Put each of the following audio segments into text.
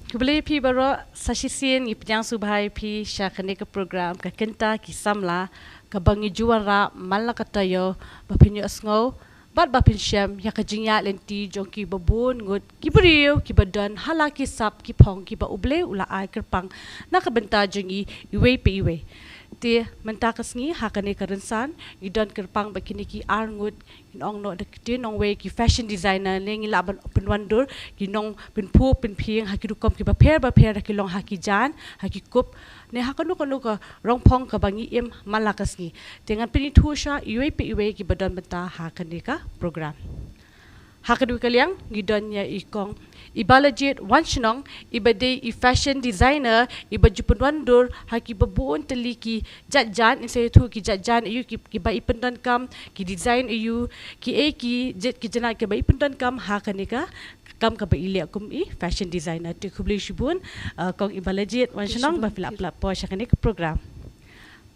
Kembali pi baru sasisin ipjang subhai pi syakane ke program ke Kynta ki Samla ke bangi juara malakatayo bapinyo asngau bat bapin syam ya ke jinya lenti jong ki babun ngut ki beriu ki badan hala ki sap ki pong ki ba uble ula ai kerpang na ke benta jengi iwe pe iwe ti mentakas ngi hakane karensan idan kerpang bakini ki arngut inong no de nong we ki fashion designer lengi laban open wandur ki nong pin pu pin pieng hakidu kom ki ba pair ki long haki jan haki kup ne hakanu kanu ka rong pong ka bangi im malakas ngi dengan pini thusha iwe pe iwe ki badan benta hakane ka program hakadu kaliang gidan ya ikong ibalajit wanshnong ibade i fashion designer ibajupun wandur haki babuon teliki jatjan insay tu ki jatjan iyu ki ba ipendan kam ki design iyu ki jet ki jana ki ba ipendan kam hakanika kam ka ba ili akum i fashion designer tu kubli shibun kong ibalajit wanshnong ba filap po syakanik program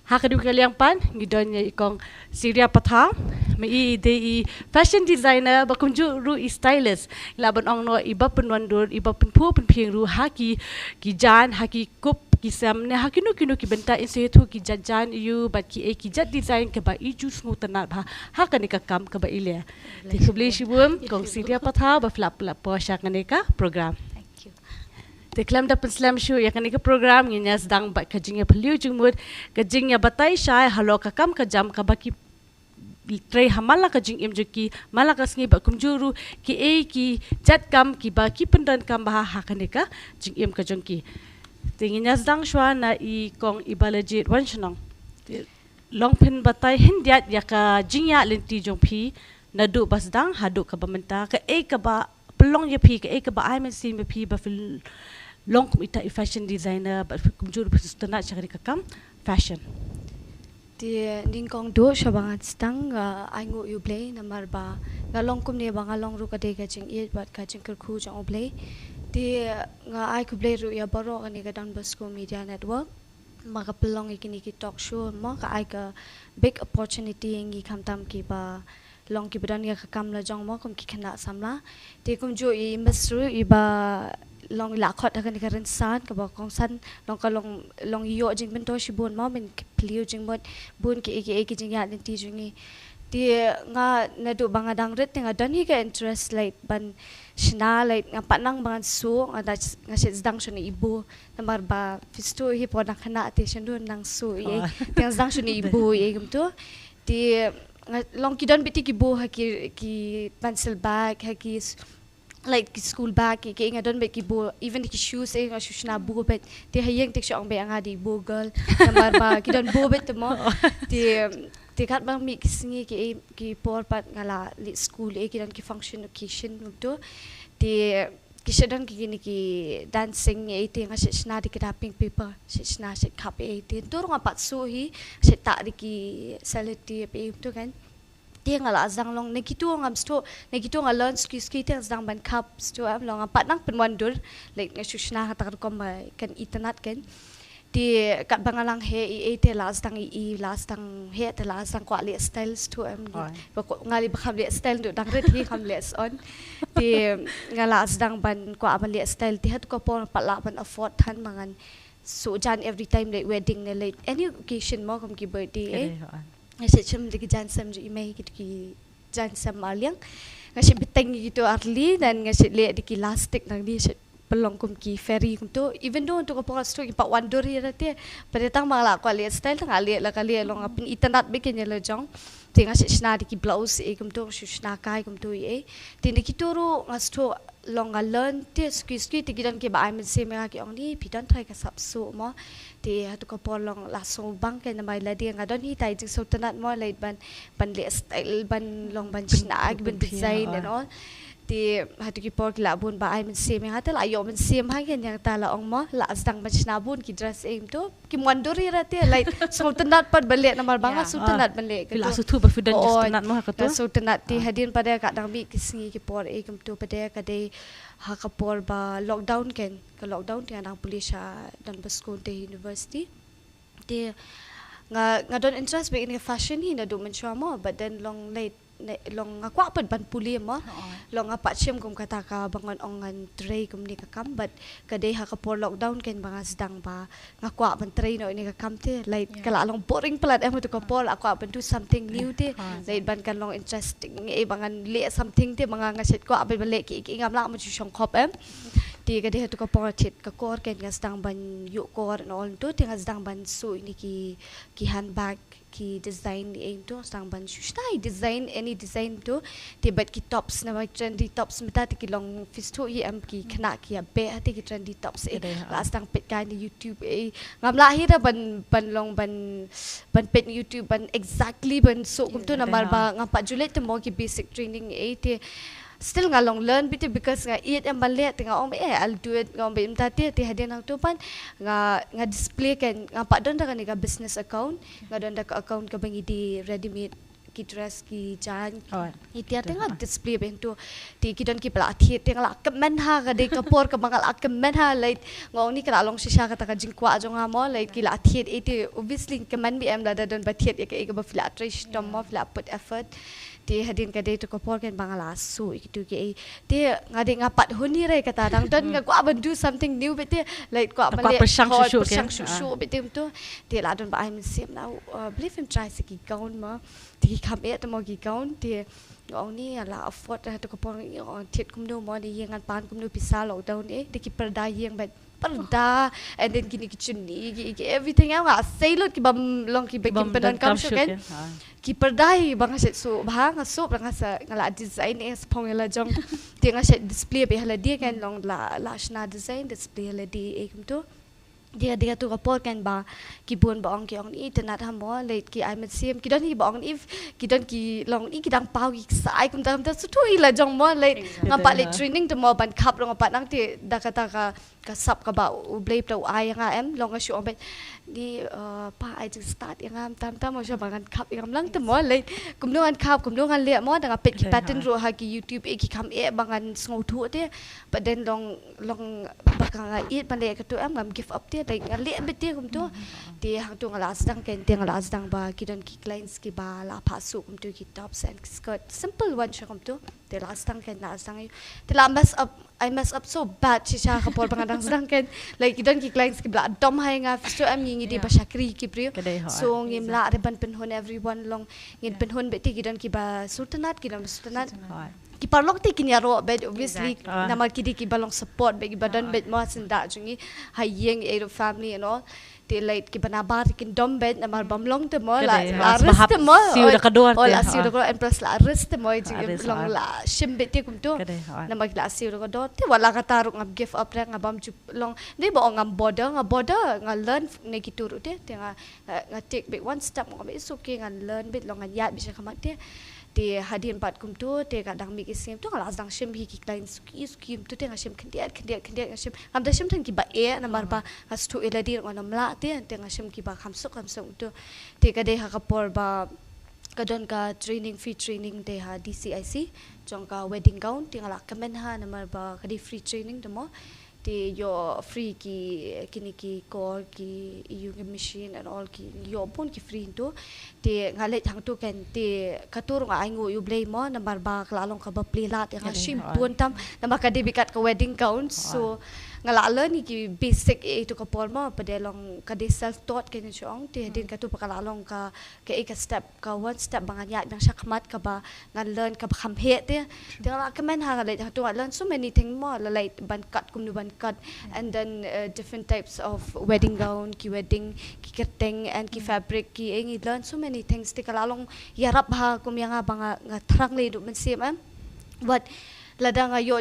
hakadu kaliang pan gidan ya ikong Syria patha mai de fashion designer bakum ju ru stylist laban ong no iba penwandur iba penpu penpieng ru haki ki jan haki kup ki sam ne haki no kinu ki benta insetu ki jajan you but ki jat design ke ba iju sngu tanat ba hakane ka kam ka ba ile ti kubli shibum kong Syria patha ba flap po syakane ka program Teklam dapat slam show ya kan ke program nya sedang bat kajingnya peliu jumud kajingnya batai syai halo kakam kajam kabaki tray hamala kajing imjuki malakas ngi bakum juru ki jat kam ki ba ki pendan kam bah hakaneka jing im kajongki tinginya sedang shwa na I kong ibalajit wanshnong long pen batai hindiat ya ka jingya lenti jongpi nadu basdang hadu ka bamenta ka ka ba pelong ya pi ka ba ai men sim pi ba fil long kum ita fashion designer but kum juru pustana chakari kakam fashion di kong do shabangat stang aingu you play namar ba ngalong kum ne ba ngalong ru ka de ka jing it but ka jing ku jang play di nga ai ku play ru ya baro ani ka donbosco media network maka pelong ikini ki talk show mo ka ai ka big opportunity ngi kamtam ki ba long ki badan ya ka kam la jong mo kum ki khana samla di kum jo I mesru I ba long lakot akan dikaran san ka ba kong san long ka long yo jing bento shibun mo men pliu jing bot bun ki jing ya den ti jingi ti nga nadu banga dang ret nga dan hi ka interest like ban shna like nga panang bangan su nga sit dang shuni ibu namar ba fisto hi po na khana ati shandu nang su ye tang dang shuni ibu ye gumto ti long ki don biti ki bu ki pencil bag haki like school bag ki nga don be ki bo even ki shoes nga shoes na bo bet ti hayeng tek shong be anga di bo girl nambar ba ki don bo bet mo ti kat bang mi kisingi ki por pat ngala li school ki don ki function occasion to ti ki sedon ki gini ki dancing ti nga shna di kidnapping paper shna shit cup ti tur nga pat so hi shit ta di ki sality pe to kan dia ngala azang long nekitu ngam sto nekitu ngalon ski teng azang ban cup sto am long pat nang penwandur like ngashushna hatar kom kan itanat kan di kat bangalang he te last tang last tang he te last tang kwa le style sto am ngali bakham le style do dang ret hi kham le on di ngala azang ban kwa am le style ti hat ko por pala ban afford than mangan so jan every time like wedding like any occasion mo kom ki birthday ngasih cem di jansam ju imai ki jansam aliang ngasih beteng gitu early dan ngasih le di lastik nang di pelong kum ki ferry kum tu even though untuk apa sto ki pak wandur hi rate pada tang mala ko le style tang ali la kali long apin internet bikin le jong ting ngasih sna di ki blouse kum tu sna kai kum tu tin di kituru ngasto long learn te ski ti gidan ki ba ai men se me ki ong ni pidan thai ka sap so mo ti hatu ko polong la so bang ke na mai la di nga don hi tai jing so tanat mo late ban le style ban long ban sna ban design and all ti hatu ki por la bun ba ai men se me hatal ayo men se ma ken yang ta la ong mo la asdang ban sna bun ki dress aim to ki mandori rate like so tanat pat bale namar banga so tanat bale la so tu ba fidan tanat mo ka to so tanat ti hadin pada ka dang bi kisingi ki por kum tu pada ka de ha kapor ba lockdown ken ka lockdown ti anang pulisya donbosco university ti nga don interest be in fashion hi na do men mo but then long late long ngakwa ban puli mo long apa chem kum kata ka bangon ongan tray kum ni ka kam but kadai ha ka por lockdown ken banga sedang ba ngakwa ban tray no ni ka kam te like kala long boring pelat em tu ka por akwa ban do something new te like ban kan long interesting bangan le something te banga ngaset ko ban le ki ngam la mo chu shong khop em ti ka de tu ka por chit ka kor ken sedang ban yu kor no tu te sedang ban su ni ki handbag ki design ni tu sedang ban sustai design any design tu ti bat ki tops na trendy tops meta ti ki long fisto am ki kena ki be ti ki trendy tops la sedang pet kan di YouTube ngam la hi ban long ban pet YouTube ban exactly ban so kum tu namar ba ngapa julet te mo ki basic training ti still ngalong learn bit because nga it am balet nga I'll do it nga be mtati ti hadin ang tupan nga display kan nga pa don da ka business account nga don da ka account ka bangi di ready made ki dress ki jan iti ate nga display bento ti ki don ki pala thi ti nga comment ha ka de ka por ka mangal comment ha like nga ni ka long shisha ka ta ka jingkwa jo nga mo like ki la thi iti obviously comment bi am da don ba thi ka ba fila trish tom mo fila put effort ti hadin ka day to ko por ken bangala su itu ke ti ngade ngapat huni re kata dang don nga ko aban do something new but like ko aban le persang shushu bitim tu ti la don ba I'm sim now believe him try siki gaun ma ti kam et mo gi gaun ti ngong ni la afford to ko por thiet kum no mo di yengan pan kum no pisa lockdown ti ki perda yeng ba perda and then kini kitchen ni everything else say lo ki bam long ki baking pedan kam shoken ki perdai bang set so bang so bang sa ngala design es pongela jong ti nga set display be hala dia kan long la shna design display hala di ekum to dia tu report kan ba ki bun ba ong ki ong ni tenat ha mo late ki I sim ki don hi ba ong if ki don ki long ni ki dang pau ki sai kum tam ta su tu ila jong mo late ngapa late training to mo ban kap long apa nang ti da kata ka sap ka ba u blay plau ai nga em long ka show bet ni pa I just start yang am tam mo sha bangan kap yang lang to mo late kum no an kap kum no an le mo da pet ki pattern ro ha ki YouTube ki kam bangan sngo thu te but then long bakang eat ban le ka tu am ngam give up te dai ngali beti kum tu ti hang tu ngala sedang ken ti ngala sedang ba ki don ki clients ki ba la pasu kum tu ki tops and skirt simple one kum tu ti la sedang ken la sedang ti la I mess up so bad shisha ka por bangadang sedang ken like ki don ki clients ki bla dom hai nga so am ngi di ba shakri ki priyo so ngim la re ban penhon everyone long ngin penhon beti ki don ki ba sultanat ki don sultanat ki parlok ti kinyaro bed obviously namal ki di ki balong support be ki badan bed mo sinda jungi hayeng e family and all ti late ki banabar ki dom bed namal bamlong te mo la rest mo siu da kador la siu da kador and plus la rest mo jungi long la shim beti kum tu namal la siu da kador ti wala ka taruk ngab give up ra ngabam long ni bo ngam border nga learn ne ki turu te nga take big one step ngam is okay nga learn bit long nga yat bisa kamat te ti hadin pat kum tu te kadang mi kisim tu ngala dang shim hi ki klein suki tu te ngashim kendiat ngashim am da shim tan ki ba namar ba has tu eladi ngonam la te ngashim ki ba khamsuk tu te ka de ha kapor ba kadon ka training free training te ha DCIC jong ka wedding gown te ngala kamen ha namar ba ka di free training demo ti yo free ki kini ki core ki you machine and all ki yo pun ki free tu ti ngale thang tu kan ti katur nga aingu you blame mo nambar ba klalong ka ba play lat nga shim pun tam nambar ka debikat ka wedding gown so ngala ni ki basic itu ka por mo padelong ka de self taught ken chong ti din ka tu pakalalong ka step ka one step bangan ya bang shakmat ka ba nga learn ka kham he te ngala ka men ha ngale tu learn so many thing mo la like ban cut kum nu ban cut and then different types of wedding gown ki wedding ki kerteng and ki fabric ki engi learn so many things ti kalalong yarap ha kum yang nga thrang le du men sim but lada nga yo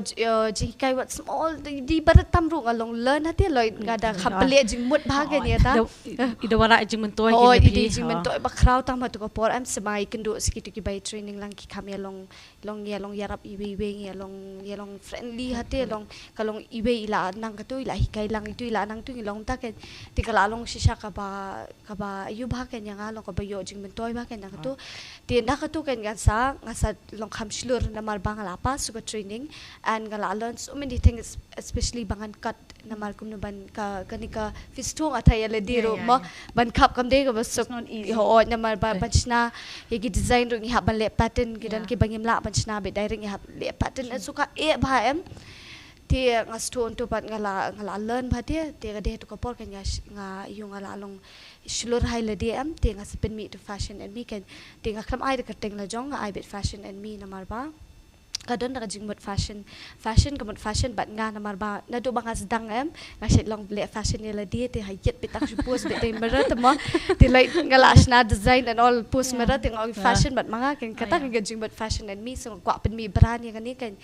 jing kai wat small di barat tamru ngalong learn hati loy ngada khapale jing mut bhagen ya ta ida wara jing mentoi ki ida jing mentoi ba kraw tam tu ko por am semai kendo skitu ki by training lang ki khame long yarap iwe long friendly hati long kalong iwe ila nang ka tu ila hikai lang itu ila nang tu long ta ken ti kalalong shisha ka ba ayu bhagen yang along ka ba yo jing mentoi bhagen nang tu ti ndak tu ken ngasa long khamslur namar bangala pa su ka training and ngala learn so many things especially bangan cut namal kum ban ka kanika fistong ataya le diro mo ban kap kam de ba sok ho namal ba banchna ye design ro ngi ha ban le pattern gidan ki bangim la banchna be direct ngi ha le pattern suka e ba em ti ngastu untuk pat ngala learn ba dia ti ga de to kapor kan nga yung ngala long Shillong hai le dia em ti ngaspen mi to fashion and me kan ti ngakam ai de kateng la jong ai bit fashion and me namal ba kadon na jing mot fashion kamot fashion bat nga namar ba na do bangas dang em nga Shillong ble fashion yela dia te hayet pitak su post be te merat mo te like ngala na design and all post merat ng fashion bat mga kan kata nga jing mot fashion and me so kwa pen mi brand yang ni kan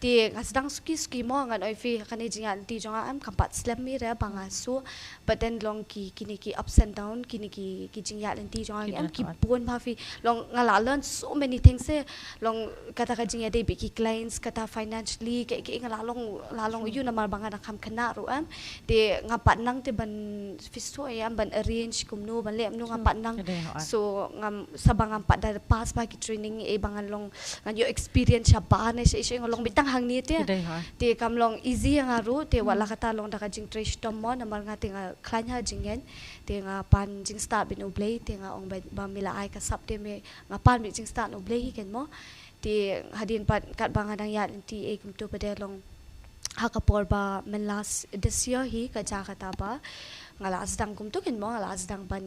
te ngas dang ski mo nga oi fi kan jing an ti jong am kampat slam mi re bangasu but then long kini ki ups and down kini ki jing ya len ti jong am ki bon ma fi long ngala learn so many things se long kata ka jing ya de ki clients kata financially ke lalong you namal banga na kam kana ro am de ngapat nang te ban fisto am ban arrange kumno ban lem no ngapat nang so ngam sabang ngapat da pass ba ki training e bangan long ngan yo experience sha ba ne se ngolong bitang hang ni te kam long easy nga ro te wala kata long da ka jing trash tom mo namal nga te nga klan ha jingen te nga pan jing start bin oblay te nga ong ba mila ai ka sap te me nga pan bi jing start oblay ken mo ti hadin pat kat bangadang ya ti e kum to padelong hakapor ba melas this year hi ka jakata ba ngala asdang kum to ken mo ngala asdang ban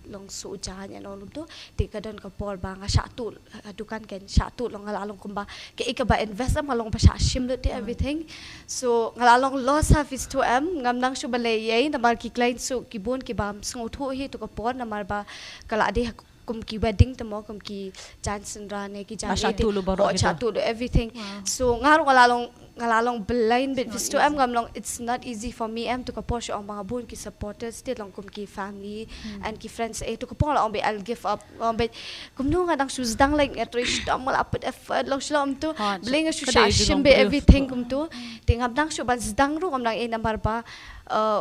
long su jan and all to ti kadon ka por ba nga shatul dukan ken shatul long ngala long kum ba ke ka ba invest am long pa sha shim ti everything so ngala long loss have is to am ngam nang shu bale ye na mar ki client so ki bon ki bam sngo tho hi to ka por na mar ba kala de kum ki wedding tamo kum ki Johnson rane ki chatu everything so ngalalong blind bit visto am ngamlong it's not easy for me am to kapor sho ang mga bun ki supporters ti long kum ki family and ki friends to kapor la be I'll give up be kum no nga dang shoes dang like atrish dam mal apet effort long shlom to bling shu shim be everything kum to ti ngam dang shu ban dang ru ngam dang e number ba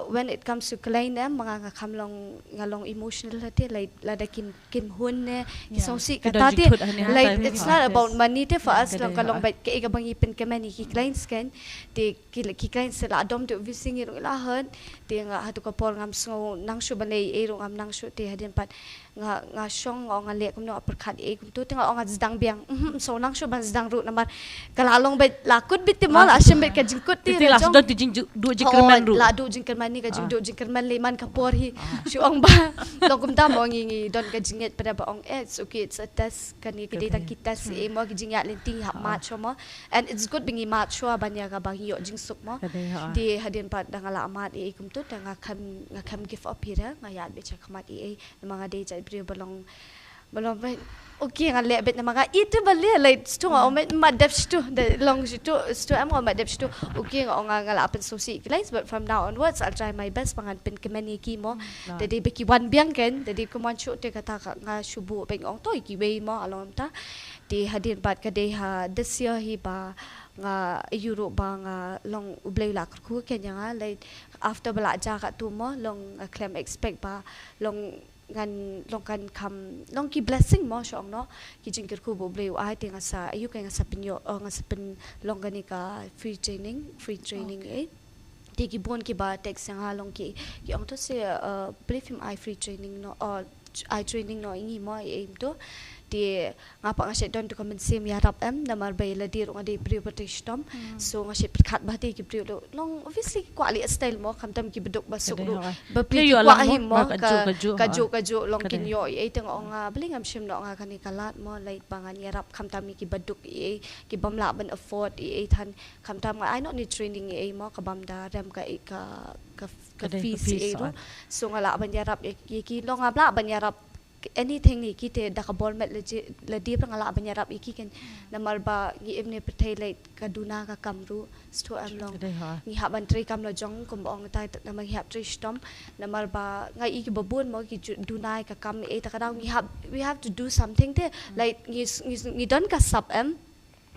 when it comes to klein em mga kamlong ngalong emotional hati like lada kin hun ne kisongsi kata ti like it's not about money te for us long kalong bait ke ikabang ipin kemani ki klein scan ti ki klein sela adom to vising irong ilahan ti nga hatu ka por ngam so nang shu balay irong am nang shu ti hadin pat nga syong o nga le kum no perkhat e kum tu tinga o nga zdang biang so nang shu ban zdang ru namar kalalong bait lakut bit ti mal asyem bait ka jingkut ti la do ti jing du jingkerman ru la do jingkerman ni ka jing do jingkerman le man ka por hi shu ong ba long kum ta mo ngi don ka jinget pada ba ong it's okay it's a test kan ni kita kita si mo ki jingat lenting ha mat sho mo and it's good bingi mat sho banya ka bang yo jing suk mo di hadin pat dangala amat e kum tu tanga kam give up hira ngayat be cha khamat e mga day jai bri balong okay nga le bet na mga itu bali like sto nga madap sto the long sto am nga madap sto okay nga ngalapan so si guys but from now onwards I'll try my best pangan pin kemani ki mo dadi beki wan biang ken dadi kuman shoot te kata nga shubu beng ong toy ki way mo along ta di hadin pat ka de ha this year hi ba nga Europe ba nga long ublay la ku kenya nga like after bala ja ka tu mo long claim expect ba long ngan long kan kam long ki blessing mo syong no ki jingkir ku bo blay ai tinga sa ayu kay nga sa pinyo nga sa pin long gani ka free training e di ki bon ki ba text nga long ki ong to se believe him I free training no or I training no ingi mo aim to di ngapa nga don to comment sim ya rap am namar bay la dir nga di prioritation so nga shit khat ba ti ki pri long obviously quality style mo kamtam ki bedok basuk ru ba pri kwa him mo kaju long kinyo e teng nga bling am shim no nga kani kalat mo like bangan ya rap kamtam ki beduk e ki bamla ban afford e than kamtam nga I not need training e mo kabam da ram ka fees e ro so nga la ban ya rap ki long nga bla ban ya rap anything ni kita dah kabol met ledi pengala banyarap iki kan namar ba ngi evne pertai like kaduna ka kamru sto am long ngi haban tri kam lo jong kum ong tai namar hap tri stom namar ba ngai iki babun mo ki dunai ka kam e ta kadang we have to do something there like ngi don ka sub am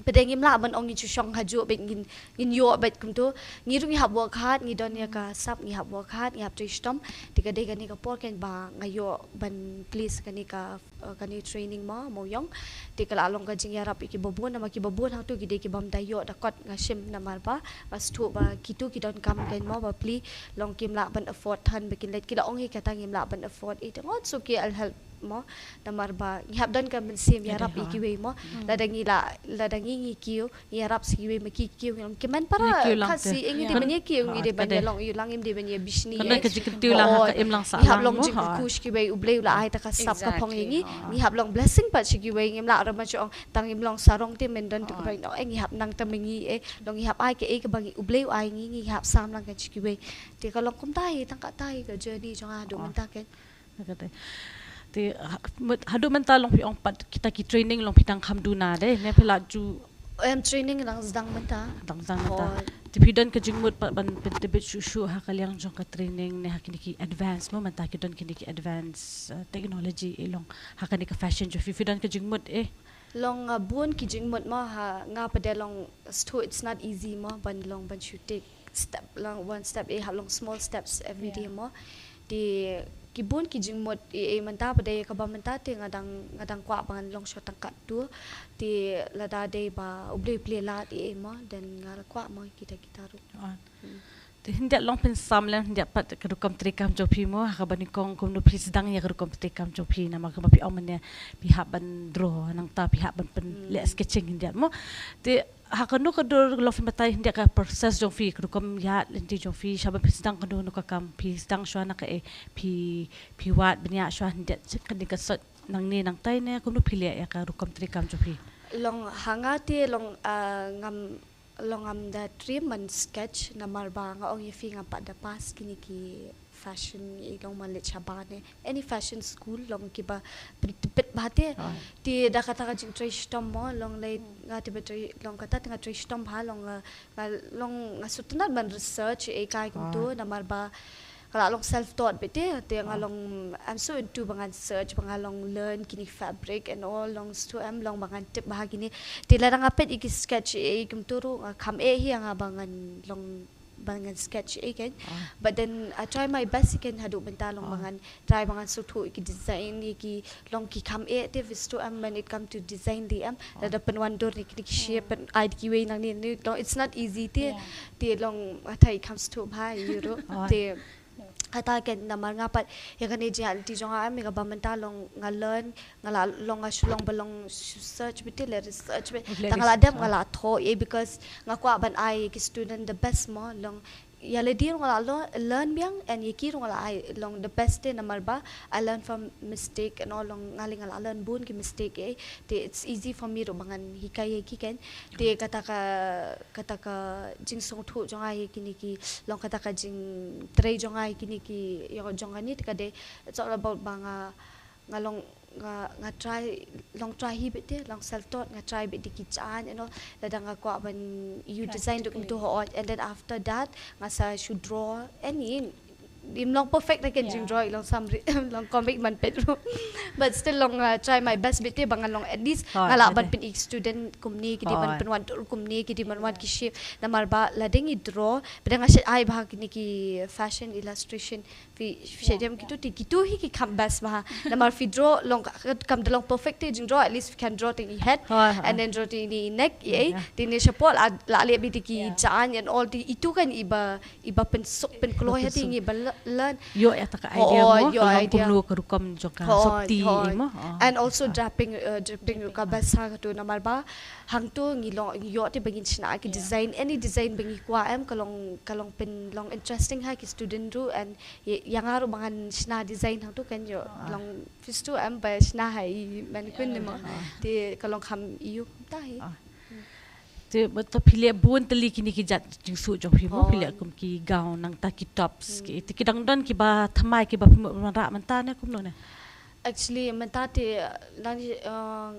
Pedengim lah ban ong ni chushong haju bet ngin yo bet kum tu ngi ru ngi hab work hard ngi don ya ka sap ngi hab work hard ngi hab trishtom tiga de gani ka por ken ba ngayo ban please kani ka kani training mo yong ti kala long ka jing yarap ki babun nama ki babun hang tu ki de ki bam dayo da kot ngashim namar ba pas tu ba kitu ki don kam ken mo ba pli long kim la ban afford than bekin let ki la ong hi kata ngim la ban afford it ngot so ki al help mo namar ba ngihap dan kan sim yarap ikiwe mo ladangi ngi kiu yarap sikiwe maki kiu ngam kemen para kasi ingi de banye kiu ngi de banye long yu lang im de banye bishni kana ka jikitiu lang ka im lang sa ngihap long jik kush kiwe uble la ai ta ka sap ka pong ingi ngihap long blessing pa sikiwe ngim la ra ma chong tang im long sarong te men dan tu ka no ngihap nang tamingi long ngihap ai ke ka bangi uble ai ngi ngihap sam lang ka sikiwe te ka long kum tai tang ka tai ka journey jong a do man ta ken ti hadu mental long pi ong pat kita ki training long pitang khamduna de ne phela ju training lang zdang mata ti pidan ka jingmut pat ban pintibit shu ha kalyang jong ka training ne hakini ki advance mo manta ki don kini ki advance technology ilong hakani ka fashion jo pidan ka jingmut long bun ki jingmut mo ha nga pade long it's not easy mo ban long ban shooting step long one step ha long small steps every day mo di kibun ki jingmot manta pada ka ba manta te ngadang kwa bangan long shot tangkat tu ti lada de ba uble ple la ti mo dan ngal kwa mo kita ru ti hinda long pen samla hinda pat ka rukam trikam jopi mo ha ba ni kong kum no please dang ya rukam trikam jopi na ma ka pi omne pihak ban draw nang ta pihak ban pen le sketching hinda mo ti hakanu kadur lof matai hindia ka proses jong fi krukom ya lenti jong fi shaba pisdang kanu no ka kam pisdang shwa na ka pi wat bnya shwa hindia chikani ka sot nang ni nang tai ne kunu phile ya ka rukom trikam jong fi long hangati long am da treatment sketch namar ba nga ong yefi nga pada pas kini ki fashion ilong malit chabane any fashion school long ki ba pit bate ti da kata ka jing trace tom mo long lay nga ti betri long kata nga trace tom ha long nga sutunat ban research kai kuntu namar ba kala long self taught bete te ngalong I'm so into bangan search bangalong learn kini fabric and all long to am long bangan tip bahagini ti larang apet iki sketch ikum turu kam hi nga bangan long bangan sketch kan but then I try my best ikan hadu bentalong bangan try bangan sutu iki design iki long ki kam te visto am when it come to design di am da penwan dor ni ki shape and idea way nang ni long it's not easy te long atai comes to bhai you know te kata ken namar ngapat ya kan ejal ti jong am ga bamenta long ngalearn ngala long long belong search betul research tangala dem ngala tho because ngakwa ban ai ki student the best mo long ya le dir ngala learn biang and yiki ngala ai long the best day namar ba I learn from mistake and all long ngali ngala learn bun ki mistake it's easy for me ro bangan hikai ki ken te kata ka jing song thu jong ai kini ki long kata ka jing tray jong ai kini ki yo jong ani ka de it's all about banga ngalong nga try long try hi bit long self taught nga try bit di kichan you know ladang ko ban you design duk to hot and then after that nga sa should draw any dim long perfect na jing draw long some long comic man petro but still long try my best bit bangan long at least ngala ban pin student kumni ki di ban penwan kumni ki di man wan ki shape namar ba lading I draw pedang asyat ai bah kini ki fashion illustration fi shedem kitu ti kitu hi ki kam best bah namar fi draw long kam de long perfect jing draw at least we can draw thing head and then draw the neck ti ni support la le bi ki chan and all ti itu kan iba pen sok pen kloy hati ngi learn yo ya taka idea mo long kumlu kerukom joka sopti mo and also dripping ka basa tu namar ba hang tu ngilong yo ti bangin sna ki design any design bangi kwa am kalong pen long interesting ha ki student ru and yang aru bangan sna design hang tu kan yo long fistu am ba sna hai man kun mo ti kalong kham iu ta hi te betul pilih bun teli kini ki jat jing su jong pi mo pilih kum ki gown nang ta ki tops ki ti kidang don ki ba thamai ki ba ra menta ne kum no ne actually menta te nang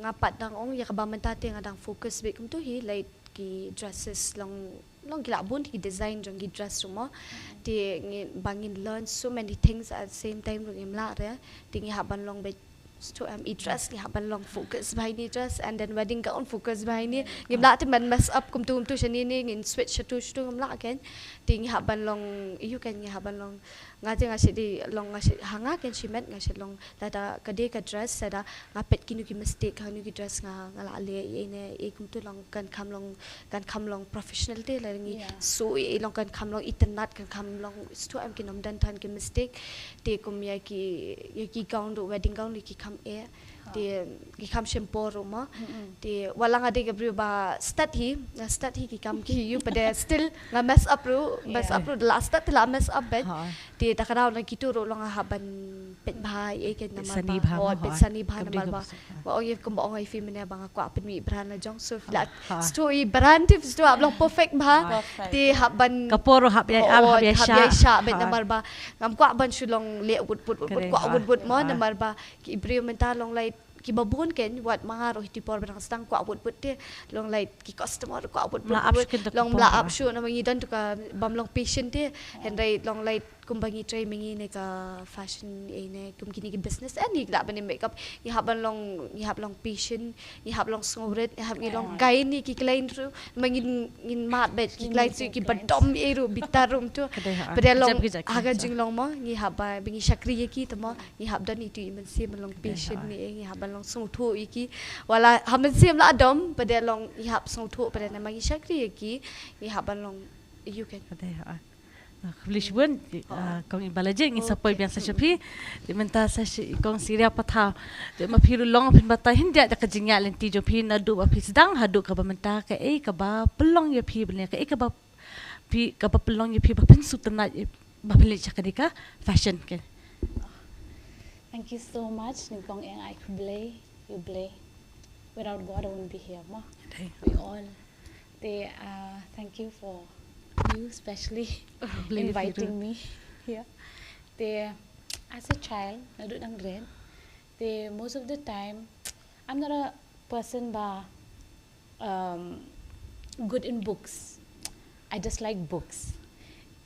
ngapat nang ong ya ka ba menta te ngadang focus be kum tu hi like ki dresses long gila bun ki design jong ki dress rumah ti bangin learn so many things at the same time ru imla re ti ngi haban long be sto am I dress ni haban long focus behind ni dress and then wedding gown focus behind ni ngimla ti man mess up kum tu shani ni ngin switch tu ngimla ken ting haban long you kan haban long ngasi di long ngasi hanga ken she met ngasi long da kade ka dress sada ngapet kinu ki mistake hanu ki dress ngala le ine kum tu long kan kam long professional te la ngi so long kan kam long internet kan kam long sto am ki nom dan tan ki mistake te kum ya ki gown do wedding gown ki kam dia ki kam shampoo rumah dia walang ada ke berubah start hi ki kam ki you pada still nga mess up ru the last start la mess up bet dia tak kena lagi tu ro long haban pet bahai ke nama ba pet sani bah nama ba wa oi kum ba oi film ni bang aku apin mi brand jong so flat story brand tips tu ablong perfect bah dia haban Khubor hab ya sha bet nama ba ngam ku ban shulong le gut mo nama ba ki brio mental long lai ki babun ken wat mangaruh ti por barang stang ku abut te long light ki customer ku abut long la up show na mangi dan tu ka bam long patient te henry long light kumbangi try mangi ne ka fashion ne kum kini ki business ani la ban makeup ni hab long patient ni hab long sngobret ni hab ni long gai ni ki klein ru mangi ngin mat bet ki klein su ki badom ru bitarum tu pada long aga jing long mo ni hab bangi shakri ki tamo ni hab dan itu iman sim long patient ni hab long song thu iki wala hamen sim la dom pada long ni hab song thu pada na mangi shakri ki ni hab long you can Khuborjylla kong ibalaje ngi sapoi biang sa shapi di menta sa kong siria patha di mapiru long pin bata hindia da kajingya lenti jo pin adu ba pisdang hadu ka ba menta ka ka ba pelong ya pi bne ka ba pi ka ba pelong ya pi ba pin sutna ba pili chakadika fashion ke. Thank you so much Ningkong and I Khubor you play without God I wouldn't be here ma we all thank you for you especially inviting me here. As a child, most of the time, I'm not a person good in books. I just like books.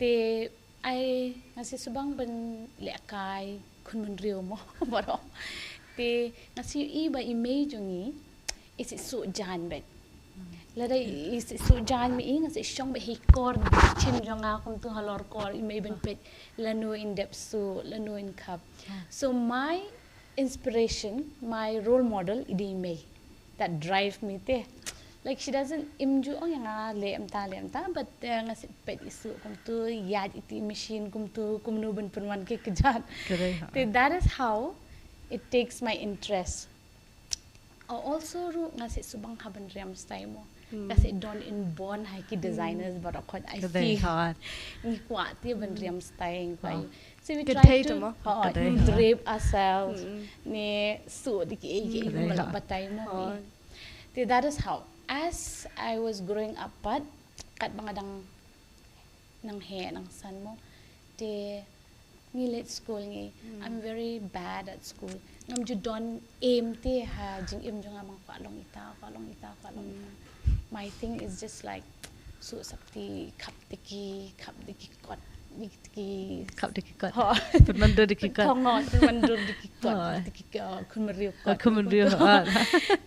I ngasih subang ben lekai kun menrio mo baro. Ngasih iba image ngi is so jan bet. Lada is so jan me ing as shong be hikor chin jonga kum tu halor kor may ben pet lano in depth so lano in cup. So my inspiration, my role model idi may that drive me te. Like she doesn't imju oh yang le amta but ngas pet isu kum tu yad iti machine kum nu ben perman ke kejan. That is how it takes my interest. Also ngasih subang haban riam style mo kasi don in born hai ki designers but I see ni kuat dia ban riam style ko so we try to drape ourselves ni so diki malak batay mo that is how as I was growing up but kat bangadang nang he nang san mo ngilit school ngi I'm very bad at school ngam ju don aim te ha jing im jong amang kwalong ita my thing is just like so sapti kap diki kot diki Permandur diki kot permandur diki kot diki Khubor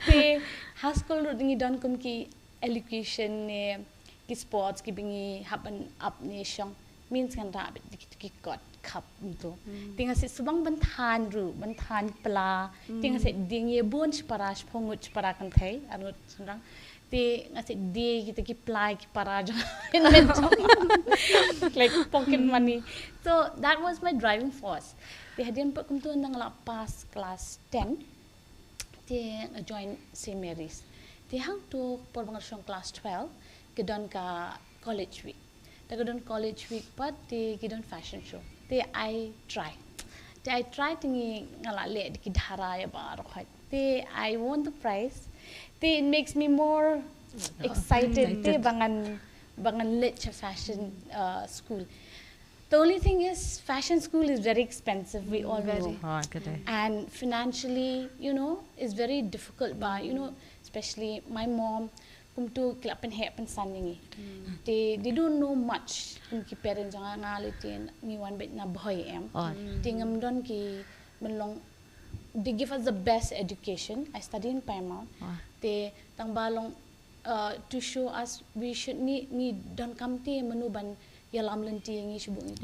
te high school ro dingi don kum ki education ne ki sports ki bingi happen up ne shong means kan rabit diki kot kap tu tinga se subang bantan pla tinga se dingi bon parash phongut para kan thai anut sunrang te ngase di kita ki ply ki para jo like pocket money so that was my driving force te hadian pa kum tu nang la pass class 10 te join St Mary's te hang tu por bangal shong class 12 kedon ka college week Tagadon college week but te gidon fashion show te I try tingi ngala le di kidhara ya bar khait te I won the prize te it makes me more excited te bangan lit fashion school. The only thing is fashion school is very expensive we all know and financially is very difficult but especially my mom kum tu klapen happen sanning they don't know much kum ki parents nga ngalitin ni wan bet na boy em tingam don ki menlong they give us the best education. I study in Paramount. They tang balong to show us we should ni don kam ti manuban yalam lenti ngi sibuk ni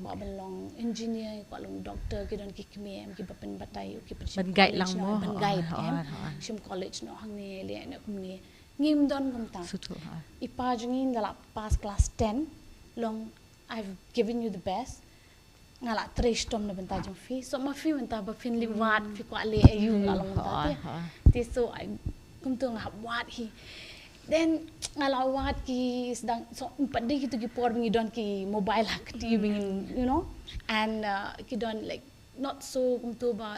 kwa balong engineer kwa long doctor ki don ki kme ki papen batai ki ban guide lang mo ban guide sim college no hang ni le na kum ni ngim don kum ta ipa jungin dala pass class 10 long I've given you the best ngala tres tom na benta jong fi so ma fi benta ba fin li wat fi kwa le ayu ngalong ta ti so I kum tu ngap wat hi then ngala wat ki sedang so padi gitu ki por bingi don ki mobile hak ti bingin you know and ki don like not so kum tu ba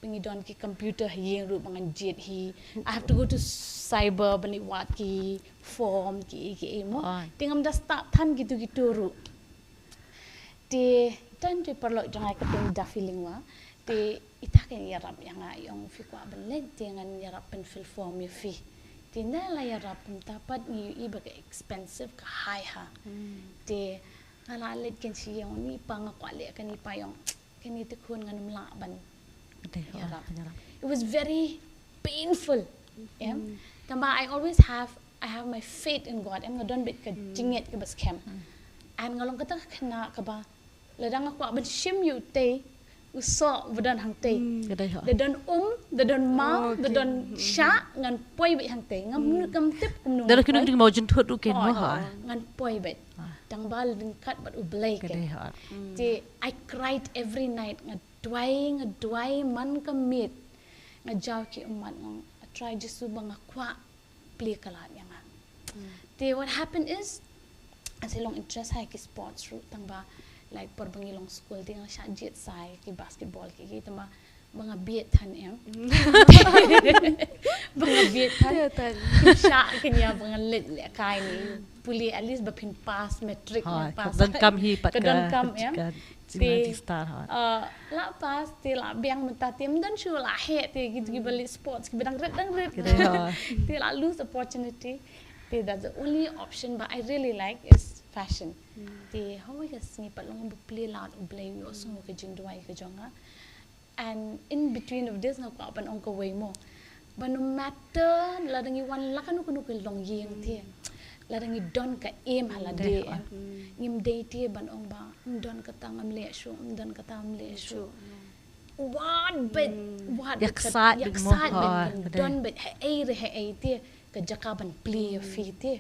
bingi don ki computer yeng ru bangan jet hi I have to go to cyber bani wat ki form ki mo tingam da start than gitu ru ti tan ti perlo jangai ketemu da feeling wa ti itaken yarap yang ayong fi kwa belet dengan yarap pen fill form ya fi ti na la yarap kum tapat ni iba ka expensive ka high ha ti ala let ken si yang ni pa nga kwa le kan ni pa yong ken ni te khun ngan la ban yarap it was very painful yeah tamba I have my faith in God am ngadon bit ka jinget ka bas kem and ngalong kata khna ka ba ladang aku ban shim you te usok badan hang te de don mau de don sha ngan poi bit hang te ngam kam tip kum nu dar kinu ding mau jentut ru ken mo ha ngan poi bit tang bal din kat bat u blai ke ti I cried every night ngadwai man kamit ngajaw ki umat ngong try just bang akwa play kalat yang ti what happened is as long interest hai ki sports ru tang ba like por bangilong school ting sha jet sai ki basketball ki tama banga biet than em banga biet than sha kenya banga let le kai ni puli at least ba pin pass metric pass dan kam hi pat ka dan kam em ti star ha la pass ti la biang menta tim dan shu la he ti gi bali sports ki bidang red ti la lose opportunity ti that's the only option but I really like is fashion ti how I sni palong bu play loud play yo so ke jing duai ke jonga and in between of this na ko ban ong ko way mo but no matter la dangi wan la kanu kunu ke long yeng ti la dangi don ka em hala de ngim de ti ban ong ba don ka tangam le shu don ka tam le shu what yaksat don bet he ti ka jakaban play fi ti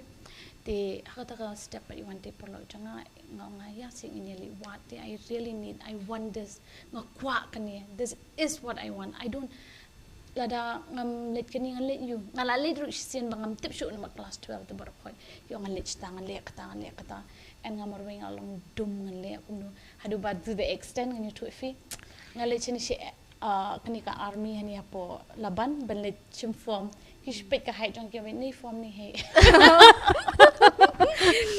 hakata ka step but you want to perlo janga nga ya sing inili what I really need I want this nga kwa kani this is what I want I don't lada ngam let kani ngan let you ngala let ru sin bangam tip shu na class 12 to bar khoi yo ngan let tangan le kata and ngamar wing along dum ngan le kumno hadu bad to the extent ngan you to fi ngale chini shi kani ka army hani apo laban ban let chim form hispek ka hai jong ke ni form ni he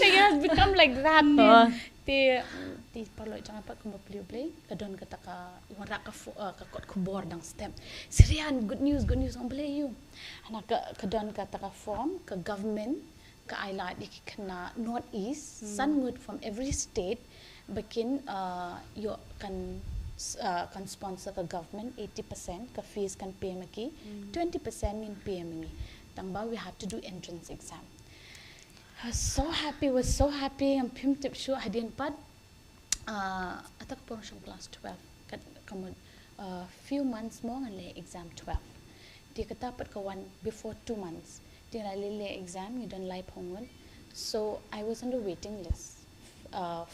it has become like that ti parlo jangan pat kum play kadon kata ka wara ka kot khubor dang step serian good news on play you ana kadon kata ka form ka government ka ila di kana north east sunwood from every state bikin yo kan sponsor ka government 80% ka fees kan pay maki 20% in pay maki tangba we have to do entrance exam I was so happy I'm pim tip sure I didn't but atak por from class 12 kat kamod few months more and lay exam 12 di kata pat kawan before 2 months di lay exam you don't like hongon so I was on the waiting list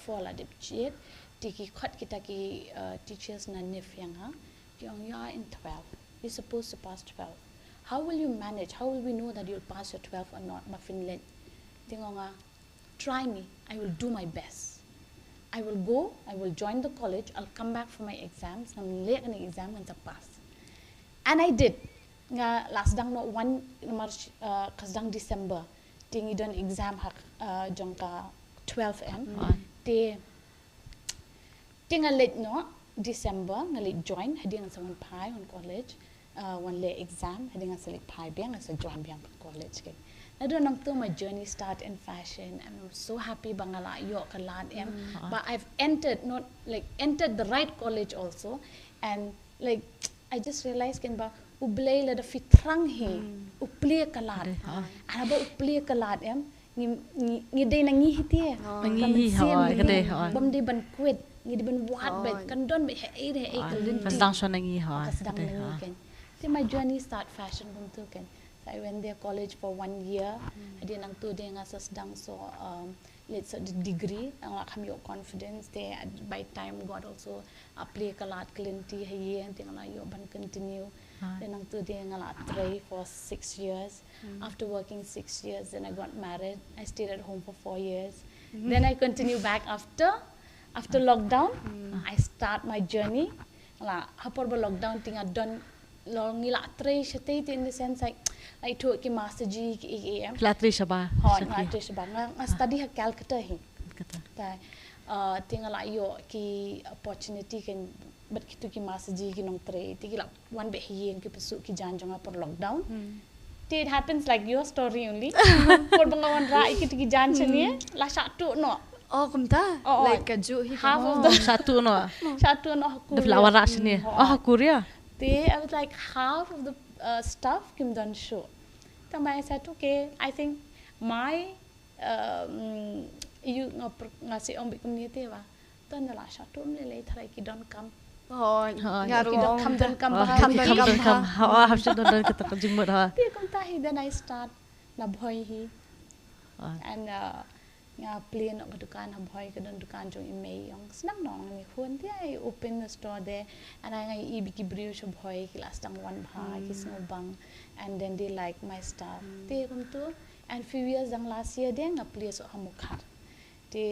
for la dip jet di ki khat kita ki teachers na nif yang ha kyong ya in 12 you're supposed to pass 12 how will you manage how will we know that you'll pass your 12 or not ma finlet tingonga try me I will do my best I will go I will join the college I'll come back for my exams nam le an exam and pass and I did nga last dang no 1 March kasdang December tingi don exam hak jongka 12 m te tinga let no December nga let join hading sa one pai on college one le exam hading sa select pai biang sa join biang college ke I don't know my journey start in fashion and I'm so happy bangala yo kalat em but I've entered the right college also and like I just realized kan ba ublay la da fitrang he uplia kalat ana ba uplia kalat em ngi day na ngi hitie ngi ha kade ha bam de ban quit ngi ban wat bet kan don be he kalin pas dang shon ngi ha kasdang ngi kan so my journey start fashion bum tu kan so I went there college for 1 year adi nang tu de ngasas dang so let's say the degree ang ham your confidence there by time God also apply kalat klinti haye and ting la yo ban continue then nang tu de ngala try for 6 years after working 6 years then I got married I stayed at home for 4 years then I continue back after lockdown I start my journey la hapor ba lockdown ting adon long ila try shate in the sense like I took ki master G ki em flatri shaba flatri shaba nga study ha Calcutta hi kata ta tingala yo ki opportunity kan but kitu ki master G ki nong tray ti ki la one be hi ki pasu ki jan jonga por lockdown it happens like your story only por bangawan ra ki jan chanie la satu no oh kumta like kaju hi half of the satu no Korea. The flower rush ni Korea I was like half of the stuff Kim done show. Then I said, okay, I think my you ngasi om community ba. Then la satu mle tharai ki don come. Oh, ngaru come don come ha have should don kata kajing mo ha. Ti kom ta hi then I start na boy hi. And nga play nak ke dukan ha boy ke don dukan jong imei yang senang nong ni hun ti I open the store there and I ngai I biki brio sho boy ki last tang one bha ki snow bang and then they like my stuff ti kom tu and few years dang last year dia nga play so hamukar ti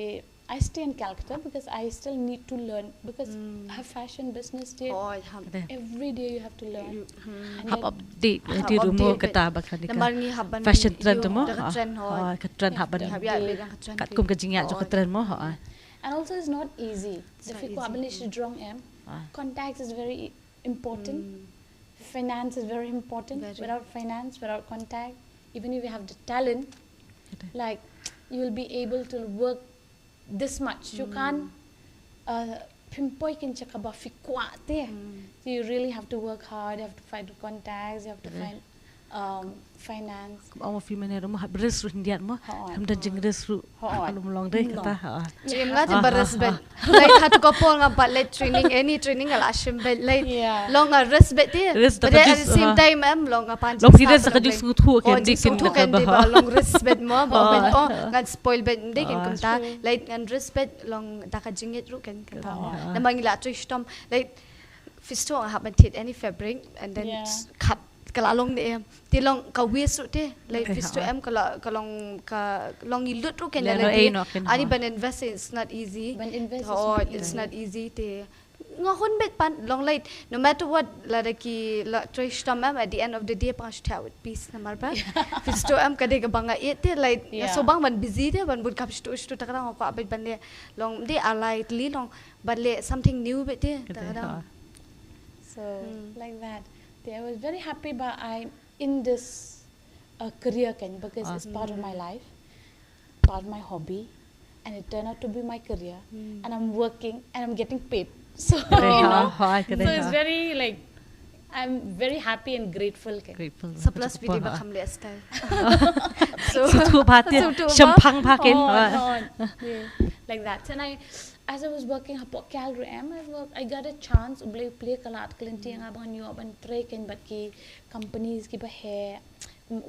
I stay in Calcutta because I still need to learn because I have fashion business there. Every day you have to learn. Hab update di rumah kata bakal ni fashion trend mo ka trend haban kat kum ka jingya jo ka trend mo and also it's not easy the fi ko abalish drong em contacts is very important finance is very important without finance without contact even if you have the talent like you will be able to work this much you can't pinpoint kin chaka ba fi kwa te you really have to work hard you have to find contacts you have to find finance amo fi manera mo habres ru indian mo ham dan jing res ru alum long dei kata jim nga ti baras bet like hat ko pol nga ba let training any training ala shim bet like long a res bet te but at the same time am long a pan long res ka jus ngut hu ken dik kin ka ba long res bet mo ba bet nga spoil bet dik kin kumta like ngan res bet long da ka jingit ru ken ka na mangila tristom like fisto ha ban tit any fabric and then cut kalalong ni em ti long ka wisu te like fisto em kalong ka long ilut ru ken la ani ban invest it's not easy it's not easy te nga hun bet pan long late no matter what la ki la trish tam em at the end of the day pa shta with peace na marba fisto em ka de ka banga it te like so bang ban busy te ban bud kap sto ta kadang ko abet ban le long de alai li long but le something new bet te ta kadang so like that I was very happy but I'm in this career because it's part of my life, part of my hobby, and it turned out to be my career. And I'm working and I'm getting paid. So so it's very like I'm very happy and grateful. So plus video bakam le style. So tu bhati champang bhakin like that. And as I was working at Calgary, I got a chance to play kalat kalinti nga bang new ban trek and but ki companies ki ba hair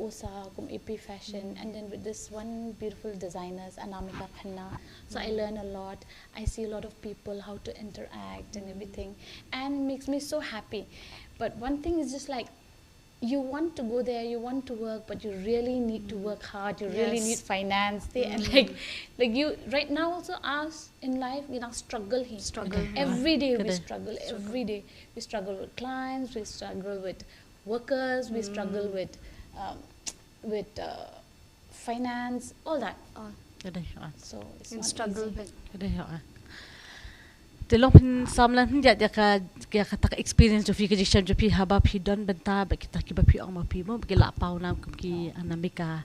usa kum AP fashion and then with this one beautiful designers Anamika Khanna so I learn a lot I see a lot of people how to interact and everything and it makes me so happy but one thing is just like you want to go there you want to work but you really need to work hard you really need finance and like you right now also us in life you know struggle every day we struggle every day we struggle with clients we struggle with workers we struggle with finance all that so it's in struggle Telong pin samlan ya ka tak experience jo fi ka jishan jo pi haba pi don benta ba kita ki ba pi ang ma pi mo ba la pau nam ki anamika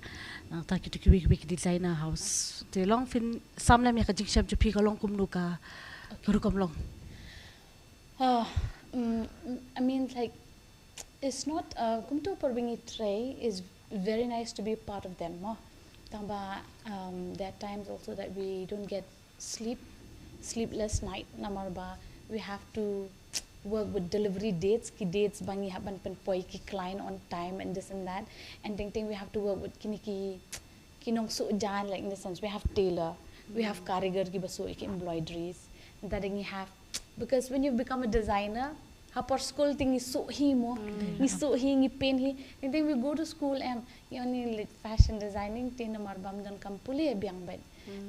nang ta ki tu ki designer house telong fin samlan ya ka jishan jo pi ka long kum nu ka ru kom long I mean, like, it's not kumtu perbingi tray is very nice to be part of them. Tamba there are times also that we don't get sleepless night. Namarba we have to work with delivery dates. Ki dates bangi haban pen poi ki client on time and this and that. And ting we have to work with kiniki kinong so jan, like in the sense we have tailor, we have karigar ki baso ki embroideries. And that you have, because when you become a designer, hapar school thing is so he mo, ni so he ni pain he. And then we go to school and you only like fashion designing tin marbam dan kampuli biang bed.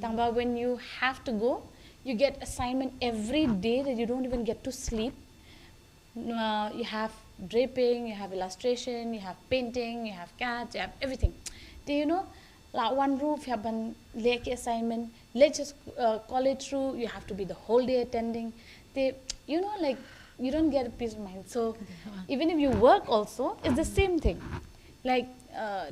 Tangba when you have to go, you get assignment every day that you don't even get to sleep. You have draping, you have illustration, you have painting, you have cats, you have everything. Do you know? Like one roof, you have one lake assignment. Let's just call it through. You have to be the whole day attending. You know, like you don't get a peace of mind. So even if you work also, it's the same thing. Like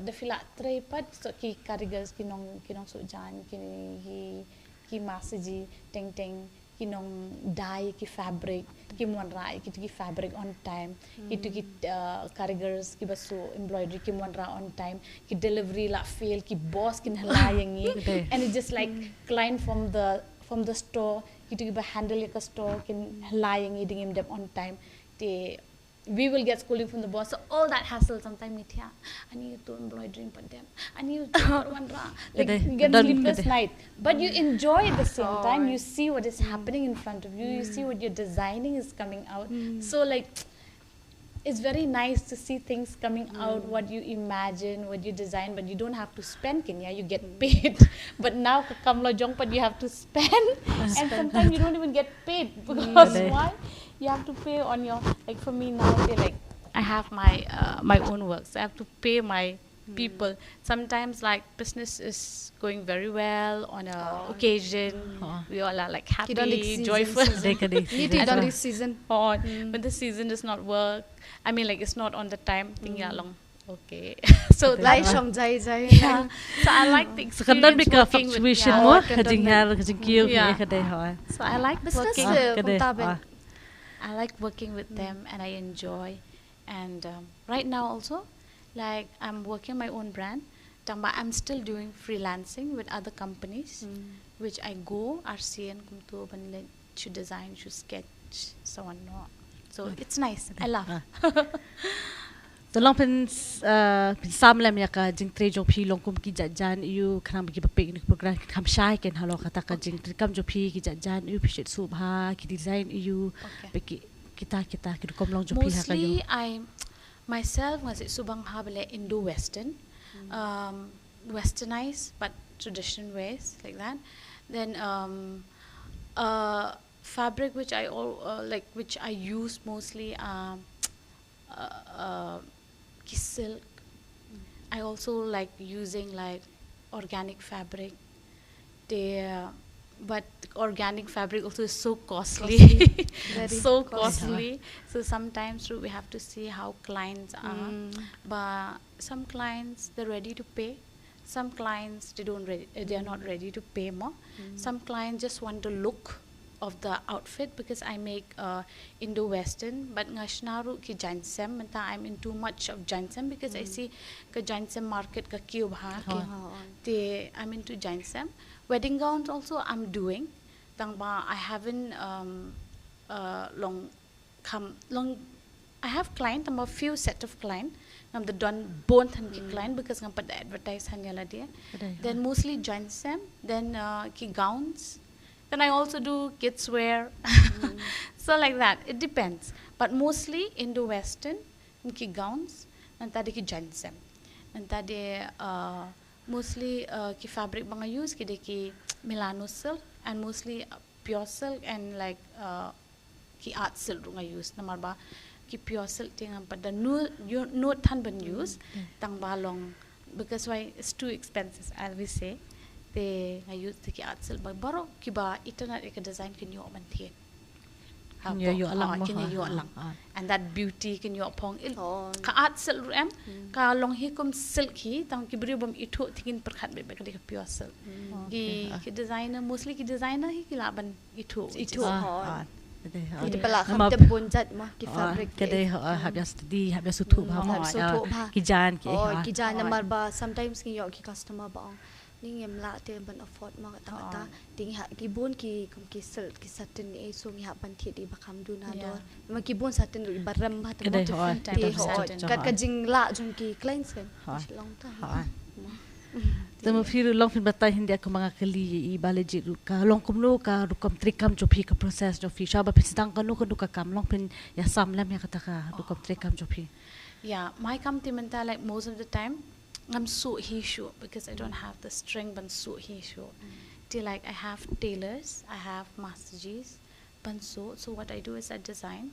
the filatre pat so ki karigars kinong so jan ki masaji ting kinong dye ki fabric ki monra ki fabric on time ki karigars ki baso embroidery ki monra on time ki delivery la fail ki boss kin halayangi and it's just like client from the store ki ba handle ka store kin halayangi dingim them on time we will get schooling from the boss. So all that hassle sometimes I need to embroidering for them. I need to one like you get sleepless night. But you enjoy at the same time. You see what is happening in front of you. You see what you're designing is coming out. So like it's very nice to see things coming out, what you imagine, what you design, but you don't have to spend, Kenya, you get paid. But now kamla jong but you have to spend and sometimes you don't even get paid because why? You have to pay on your, like for me now, like I have my own work, so I have to pay my people. Sometimes like business is going very well on a occasion, we all are like happy, joyful. Season. When the season does not work, I mean like it's not on the time, long. Okay, so yeah. So I like the experience working with So I like working. I like working with them and I enjoy. And right now also, like I'm working my own brand. I'm still doing freelancing with other companies, which I go RCN kumtu banle to design, to sketch, so on. So it's nice. I love. So long pen Samla ya ka jing tre jong phi long kum ki jan you kham ki ba picnic program kham shai ken halo kata ka jing tre kam jo phi ki jan you phi sub ha ki design you ki kita ki kom long jo phi ha ka you. Mostly I myself was subang ha bele Indo Western, westernized but traditional ways like that. Then fabric which I which I use mostly silk. I also like using like organic fabric. But organic fabric also is so costly. So costly. So sometimes we have to see how clients are. But some clients they're ready to pay. Some clients they are not ready to pay more. Some clients just want the look of the outfit because I make Indo-Western, but ngashnaru ki jansem, I'm into much of jansem because I see ka jansem market ka cube I'm into jansem. Wedding gowns also I'm doing. I haven't long. I have client. I'm a few set of client. I'm the done both client because I'm the advertise Then mostly jansem. Then ki gowns. Then I also do kids wear. So like that, it depends. But mostly Indo-Western, ki gowns, and tadi ki jansem. And tadi mostly ki fabric banga use ki Milano silk and mostly pure silk and like ki art silk runga use. Namarba ki pure silk tingang pada no tan ban use tang balong because why it's too expensive as we say. I use the art silk but baro kiba internet ek design kin yo man thien and that beauty kin yo pong ka art silk em ka long hi kum silk hi tang kibri bam itho thikin perkhat be ka pure silk ki designer mostly ki designer hi ki laban itho Thì bala kham tem bonjat mah ki fabric kedai habya study habya sutu ba ki jan ki ki jan namar ba sometimes ki yo ki customer ba ning em la te ban afford ma ta ting ha ki bon ki kum ki sel ki satin e so ngi ha ban thi di ba kham du na dor ma ki bon satin ru baram ba ta kat ka jing la jung ki clients kan long ta Tama firu long fin batai hindi ako mga kali I balejit ka long kumno ka rukam trikam jopi ka process jopi shaba pisdang kanu kanu ka kam long fin ya samlam ya kata ka rukam trikam jopi. Yeah, my company mental like most of the time I'm so issue because I don't have the string ban so issue. Till like I have tailors, I have massages, ban so what I do is I design.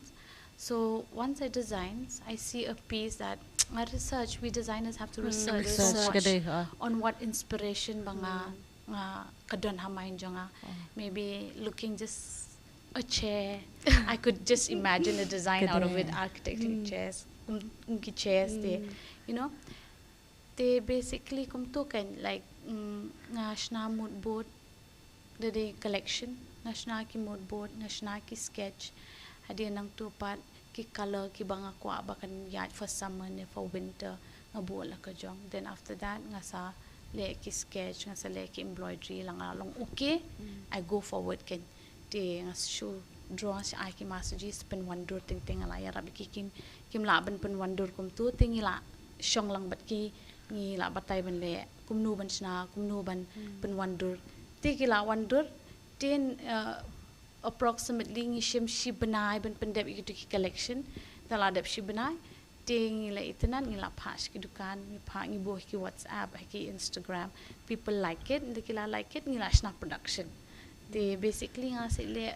So once I design, I see a piece that I research. We designers have to research so much on what inspiration banga kadon hamain jonga. Maybe looking just a chair. I could just imagine a design out of it. Architecting chairs, chairs. You know, they basically come token like national mood board, the collection, national ki mood board, national ki sketch. Hadi nang tupat ki color ki banga kwa bakan yat for summer ne for winter ngabuo la ka jong. Then after that nga sa le ki sketch nga sa le ki embroidery lang along okay I go forward ken ti nga show draw si ai ki massages pen wandur ting ting ala ya rabi ki kim la ban pen wandur kum tu ting la shong lang bat ki ngi la batai ban le kum nu ban sna kum nu ban pen wandur ti ki la wandur tin approximately ngi shim shi banai ban pendep itu ki collection tala dep shi banai ting la itanan ngi la pash ki dukan ngi pa ngi boh ki WhatsApp ki Instagram people like it the kila like it ngi la shna production they basically nga se le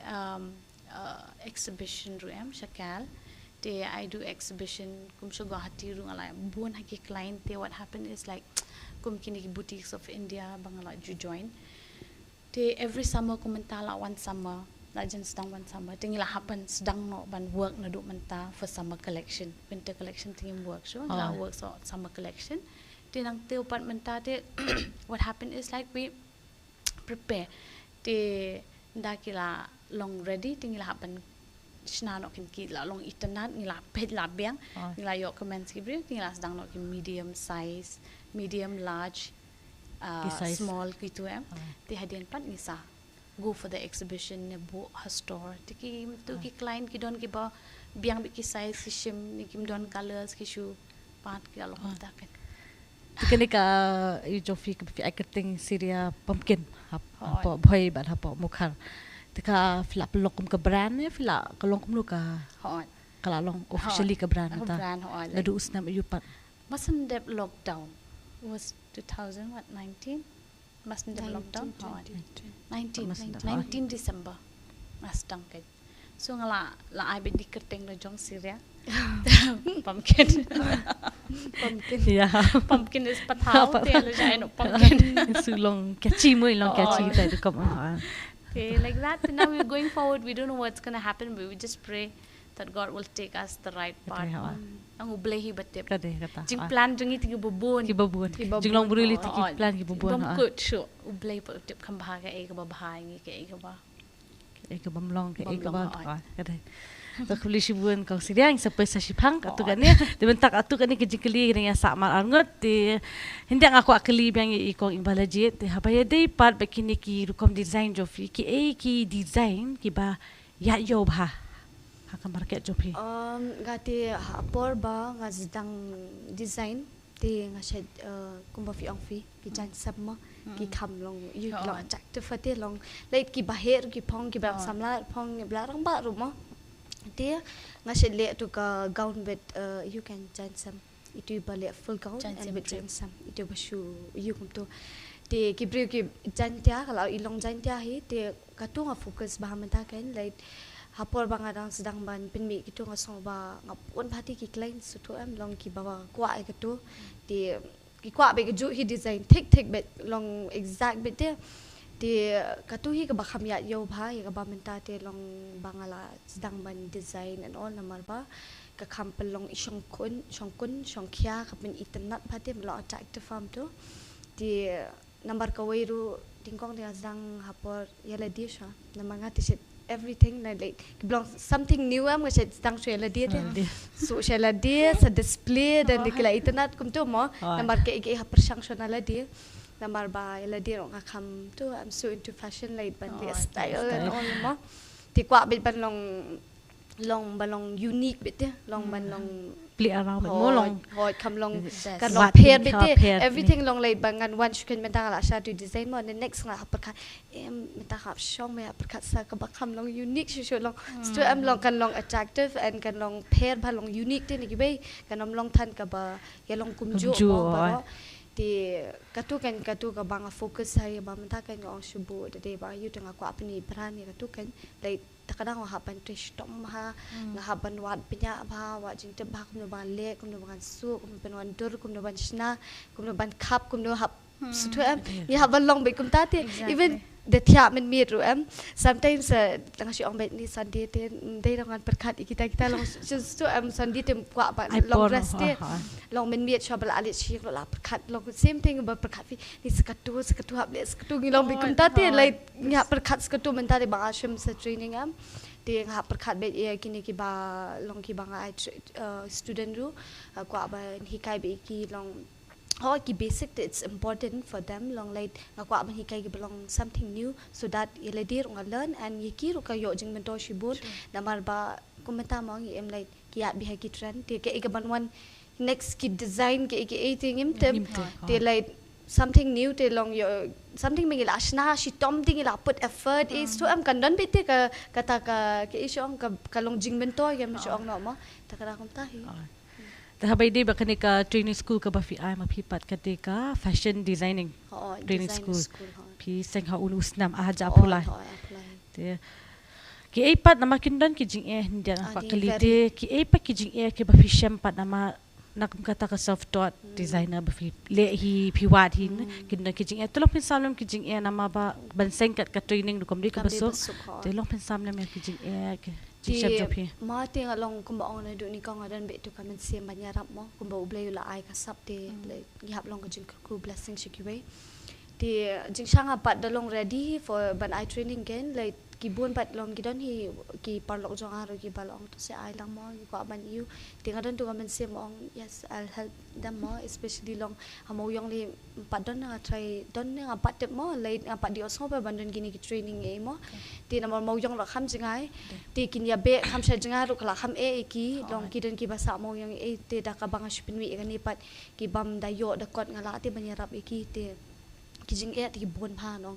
exhibition ru em shakal they I do exhibition kum sho Guwahati ru ngala bon ha ki client they what happened is like kum kini ki boutiques of India bangala ju join they every summer kumentala one summer Lajan sedang one summer tinggal happen sedang no ban work na do menta for summer collection winter collection tinggal work so la work so summer collection tinang teu pat menta te what happened is like we prepare te ndakila long ready tinggal happen sna no kin ki la long itanat ngila pet la biang ngila yo comments ki bri tinggal sedang no ki medium size medium large small gitu te hadian pat ngisa go for the exhibition ne bo her store tiki tu ki client ki don ki ba biang bi ki size ki shim ni kim don colors ki shu pat ki alo ta kan tikani ka I jofi ka fi akating Syria pumpkin apa boy ba apa mukhar tika flap lokum ka brand ne fila kalong kum ka kalalong officially ka brand ta ladu usnam yupat mustn't that lockdown was 2019 mustn't have lockdown 19 December mas tangkay so ngala la ai be dikerteng la jong Syria pumpkin yeah pumpkin is patao te lo jai no pumpkin sulong catchy mo long catchy ta to come okay like that and now we're going forward we don't know what's going to happen but we just pray that God will take us the right path ang ublehi batip jing plan jing iti gibubun jing long burili ti plan gibubun bam good sure ublei pa tip kambha ka e ka babahay ngi ka e ka bam long ka e ka ba kada to khuli shibun ka siriang sa pesa shipang atu kania dibentak atu kani kejikeli nya sama angot ti hindi ang ako akali biang ikong imbalaji ti habaya day part bakini ki rukom design jofi ki e ki design ki ba ya yo ba Haka market jopi. Gati hapor ba nga sedang design ti nga shed kumba fi ang fi ki jan sabma ki kham long you long attractive fate long late ki bahir ki pong ki ba samla pong blarang ba ruma ti nga shed le to ka gown with you can jan sam itu ba le full gown and with jan sam itu ba shoe you kum to ti ki bri ki jan tia kalau ilong jan tia hi ti ka tu nga focus ba menta kan like hapor bang adang sedang ban penmi gitu ngasong ba ngapun pati ki client sutu am long ki bawa kwa ai gitu di ki kwa be ju hi design tik bet long exact bet dia di katu hi ka ba kham ya yo bha ya ka ba menta te long bangala sedang ban design and all namar ba ka kham pelong isong kun shong khia ka pen itanat pati lo attractive farm tu di number ka weiru tingkong dia sedang hapor ya la dia sha namanga ti everything like belong something new macam tang shela dia so shela dia sa display dan dikila internet kum tu mo nambar ke persangsional dia nambar ba ila dia orang kam tu I'm so into fashion like ban dia style and all mo ti kwa bit ban long balong unique bit dia long ban long play around with more long hoi kam long kan long pair bit everything long like bangan one you can mentang la sha to design mo the next nga perkat mentang hap shong me perkat sa ka bakam long unique shu long sto am long kan long attractive and kan long pair ba long unique te ni be kan long than ka ba ya long kumju mo ba di katu ka bang focus saya ba mentang kan ngong shubu de ba you tengah ko apni brand ni katu kan like kadang haban trish tom ha haban wat penya ba wa jing te ba kum no ban le kum no ban su kum pen wan dur kum no ban shna kum no ban kap kum no hap sutu am ya haban long be kum ta te even the thia men mi ru am sometimes tang si ong be ni sandi te dei rangan perkat kita long sutu am sandi te kwa ba long rest te long men mi chobal ali chi lo la perkat long same thing ba perkat ni sekatu hap le sekatu ngi long be kum ta te like nya perkat sekatu men ta de ba asham sa training am di nga perkat be kini ki ba long ki ba nga student ru kwa ba hikai be ki long ki basic it's important for them long like kwa ba hikai ki belong something new so that ila dir nga learn and yiki ru ka yo jing mentor shibut namar ba kumenta mo ngi em like ki at biha ki trend ti ke ban one next ki design ke thing im tem ti like something new te long yo something mengila ashna shi tom ting ila put effort is to am kan don bit ka kata ka ke isong ka long jing mentor yam isong no mo takara kum tahi Tahabay di ba ka training school ka ba fi ay mapipat ka fashion designing training school pi seng ha unus nam aja pulai ki eipat nama kindan ki jing hindi pa kalite ki eipat ki jing ki ba fi syampat nama nak kata ka self taught designer ba fi le hi pi wat hin kindan ki jing tolong pin samlam ki jing nama ba ban seng ka training du kom di ka baso tolong pin samlam ki jing di ma te ngalong kumba ong na do ni kong adan be tu kamen sim banyarap mo kumba ublay la ai kasap te gi hap long jing ku blessing shikiwe di jing shanga pat dalong ready for ban I training again like kibun pat long gidon hi ki parlok jong aro ki balong to se ai lang mo ko ban you ti ngadon tu kamen sim ong yes I'll help them more especially long amo yong li pat don nga try don nga pat mo like nga pat di osmo pa bandon gini ki training e mo ti namor mo yong la kham jingai ti kin ya be kham sha jinga ru kala kham e ki long ki don ki basa mo yong e te da ka bang shipin wi ga ni pat ki bam da yo da kot ngala ti banyarap e ki te ki jing e ti bon pha nong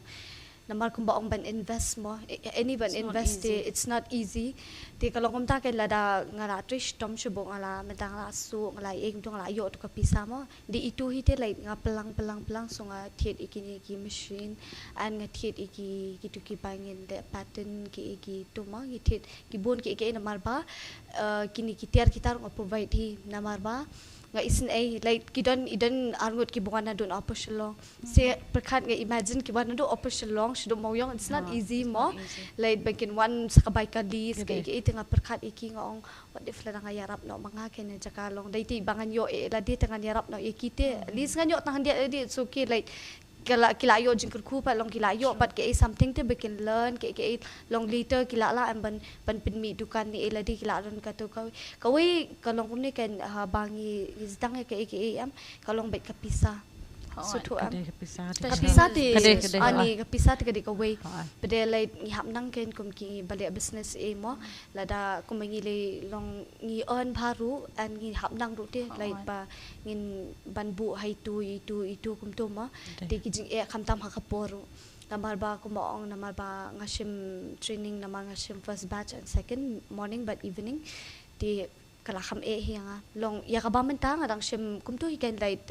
namar kumba ong ban invest mo any ban invest it's not easy ti kalong kum ta ke lada ngala trish tom shubo ngala metang la su ngala eng tu ngala yo tu ka pisa mo di itu hi te like nga pelang so nga thiet ikini ki machine and nga thiet iki tu ki bangin de pattern ki tu mo ki thiet ki bon ki namar ba kini ki tiar kita ngo provide hi namar ba nga isin ay like kidon idan arngot ki bunga na don opo Shillong se perkat nga imagine ki ban do opo Shillong shido mo yung it's not easy mo like bakin one sa kabay ka dis kay iti nga perkat iki nga ong what if la nga yarap no mga ken jakalong dayti bangan yo la di nga yarap no ikite lis nga yo tang dia di it's okay like kilayo jing ku pa long kilayo but ke something to begin learn ke long later kilala am ban pinmi dukan ni eladi kilaron ka to kawi kalong kumni kan bangi isdang ke am kalong bet kapisa so to am kapisa ti ani kapisa ti kadi kawi but like ihap nang ken kum ki bali business e mo lada kumangili long ngi earn baru and ngi hap nang ru ti like ba ngin banbu hai tu itu kum to ma ti ki jing e kham tam ha Khubor namar ba kumaong namar ba ngashim training namar ngashim first batch and second morning but evening ti kala kham e hianga long ya ka ba man ta ngadang shim kum to hikan light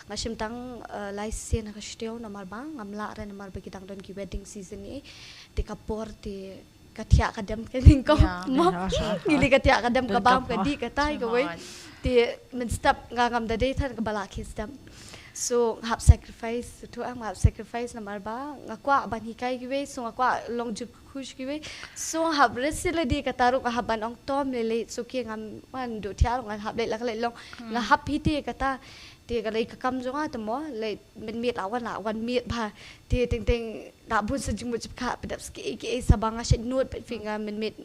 ngashim tang license ka steo namar ba ngamla ra namar ba kitang don ki wedding season ni ti Khubor ti katia kadam keling ko mo ngili katia kadam ka bam ka di ka tai ka we ti men stop ngam da day than ka bala kistam so hap sacrifice to am hap sacrifice namar ba ngakwa ban hikai giwe so ngakwa long jup khush kiwe so habre sila di kataru ka haban ong tom lele so ki ngam man do tiar ngan hab le la long nga hap hiti kata ti ka le ka kam jonga to mo le men miet awan miet ba ti ting da bun sa jing mo chip kha pedap ski ki sabanga shet nut pet finga men miet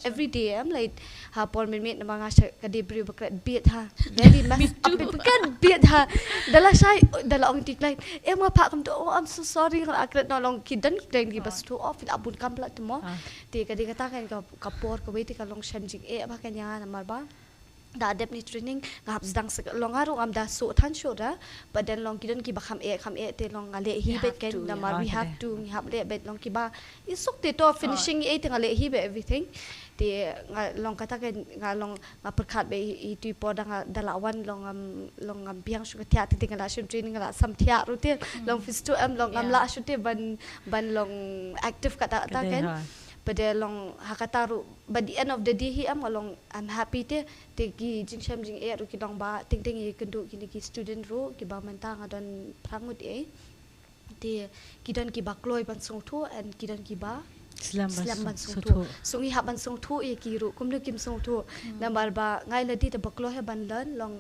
every day am like ha por men miet namanga ka de bri bakret biet ha very mess up kan biet ha dala sai dala ong tik like ma pa kam to oh I'm so sorry ka akret no long kidan ki bas to off la bun kam plat to mo ti ka de kata kan ka por ka wait ka long shan jing ba kan ya namar ba da adep ni training ngap sedang long aru am da so than show da but then long kidan ki ba kham e te long ngale hi bet ken namar we have to we have le bet long ki ba isuk te to finishing e te ngale hi be everything te long kata kan ngalong ngaperkhat be i tu po da dalawan long am biang shu tia te ngala shim training ngala sam tia ru te long fistu am long am la shu te ban long active kata ta kan pada long hakataru by the end of the day hi am long I'm happy te ki jing sham jing ru ki long ba ting i kendu ki student ru ki ba menta ngadon prangut te ki don ki ba kloi ban song thu and ki don ki ba Slam ban song thu sungi ha ban song thu ki ru kum lu kim song thu nambar ba ngai la di te baklo he ban learn long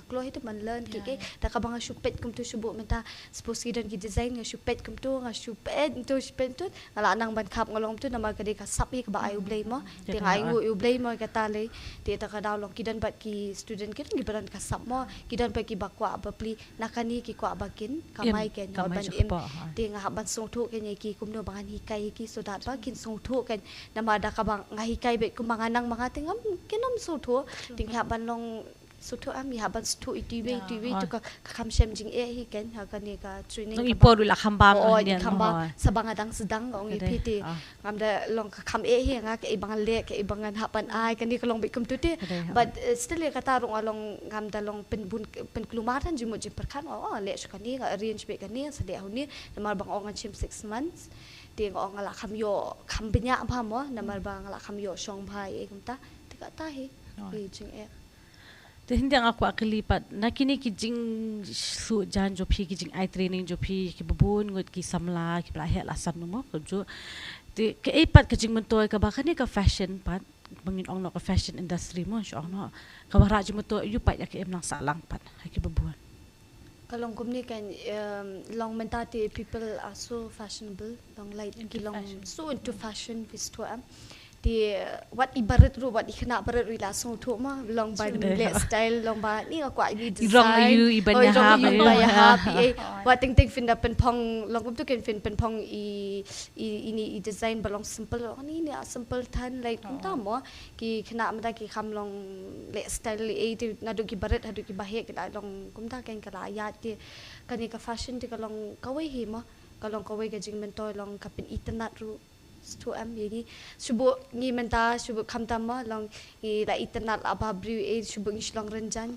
klo he te ban learn ki ta ka bang shupet kum tu shubu menta suppose ki don ki design nga shupet kum tu nga shupet tu shupet tu ngala nang ban khap ngolong tu namar ka de ka sapi ka ba ai blay mo te ngai ngu u blay mo ka ta le te ta ka daw long ki don bat ki student ki don ki ban ka sap mo ki don pa ki ba kwa ba pli nakani ki kwa ba kin kamai ken ban im te nga ban song thu ke ki kum no bangan hikai ki so dat kin song thu kan namada ka bang ngahi kai be kumanganang mga tingam kinom so thu ting haban long so thu am haban thu itv to ka kham shem jing hi kan ha kan ni ka training ngi por la khamba khamba sabanga dang sedang ong ipiti ngam da long ka kham hi nga ke ibang le ke ibangan hapan ai kan ni ka long be kum tu te but still ka tarung along ngam da long pen klumatan jimu ji perkan le kan ni ka arrange be kan ni sa de ni namar bang ong chim 6 months ti ngong ngala khamyo khambnya ba mo namar ba ngala khamyo shong bhai kumta tika ta hi jing te hindi aku akilipat nakini ki jing su jan jo phi ki jing ai training jo phi ki bubun ngut ki samla ki pla he la sam no mo ko jo te ke e pat ka jing mentoy ka ba kani ka fashion pat bangin ong no ka fashion industry mo sho no ka bara ji mentoy yu pat ya ke em nang salang pat ki bubun kalong kumni kan long mentality people are so fashionable long like long so into fashion visto am di what ibarat ru what ikhna barat ri la so thu ma long by le style long ba ni kwa ni design you ibanya ha what ting fin da pen pong long kum tu ken fin pen pong i design balong simple ni simple tan like ta mo ki khna ma da ki kham long le style ti na du ki barat ha du ki ba he ki long kum ta ken kala ya ti kani ka fashion ti ka long kawai hi ma ka long kawai ka jing men toy long ka pin internet ru to am yegi subu ni menta subu khamta ma long i la internet ababri subu ngi Shillong renjan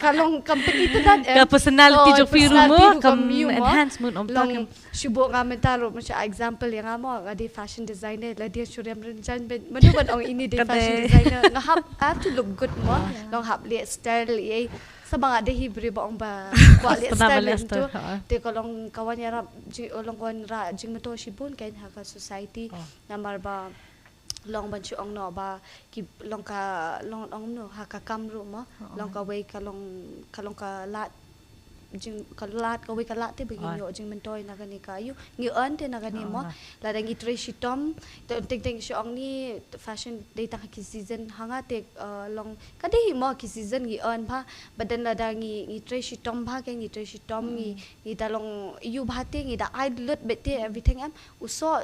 kalong company internet ka personality jo firu mo kam enhancement om long subu nga menta ro ma example yang mo ga di fashion designer la dia surem renjan manu ban ong ini di fashion designer nga have to look good mo long hab le style ye sabang ada hibri ba ong ba kwa le style tu te kolong kawan ya ji olong kawan ra jing meto shibun kain ha ka society namar ba long ban chu ong no ba ki long ong no ha ka kam ru mo long ka wei ka long ka lat jing kalat ka we kalat te begin yo jing mentoy na gani kayu ngi earn te na gani mo la dangi treshi tom ting shong ni fashion data ki season hanga te long kadi mo ki season ngi earn ba badan la dangi treshi tom ba ke ngi treshi tom ngi dalong yu ba te ngi da I lut bete everything am uso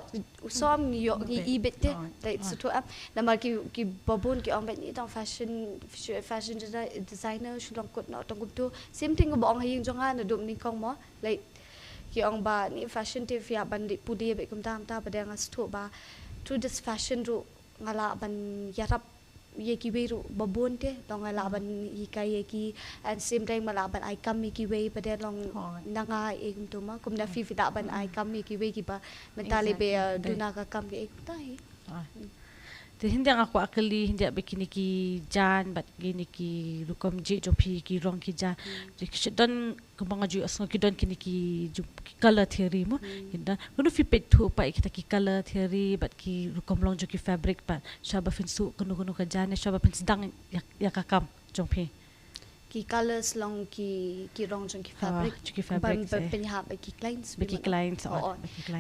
ngi yo ngi I bete like so to am na mar ki babun ki ong bet ni tong fashion designer shulong kot na tong tu same thing bo ong hing nga na dum ni kong mo like ki ong ba ni fashion te fia ban di pudi be kum tam ta pada nga stu ba through this fashion ru ngala ban yarap ye ki we ru babon te long ngala ban hikai ye ki and same time mala ban ai kam ki we pada long nanga e kum tu ma kum na fi da ban ai kam ki we ki ba mentale be duna ka kam ke ta hi Thì hindi ang ako akali hindi bikini ki jan but gini ki rukom ji jopi ki rong ki jan. Jadi don kumanga ju asngo ki don kini ki color theory mo. Hinda kuno fi pet tu pa kita ki color theory but ki rukom long jo ki fabric but shaba fin su kuno ka jan shaba fin sedang ya kakam jopi. Ki colors long ki rong jong ki fabric. Ki fabric. Penyahap ki clients. Bagi clients.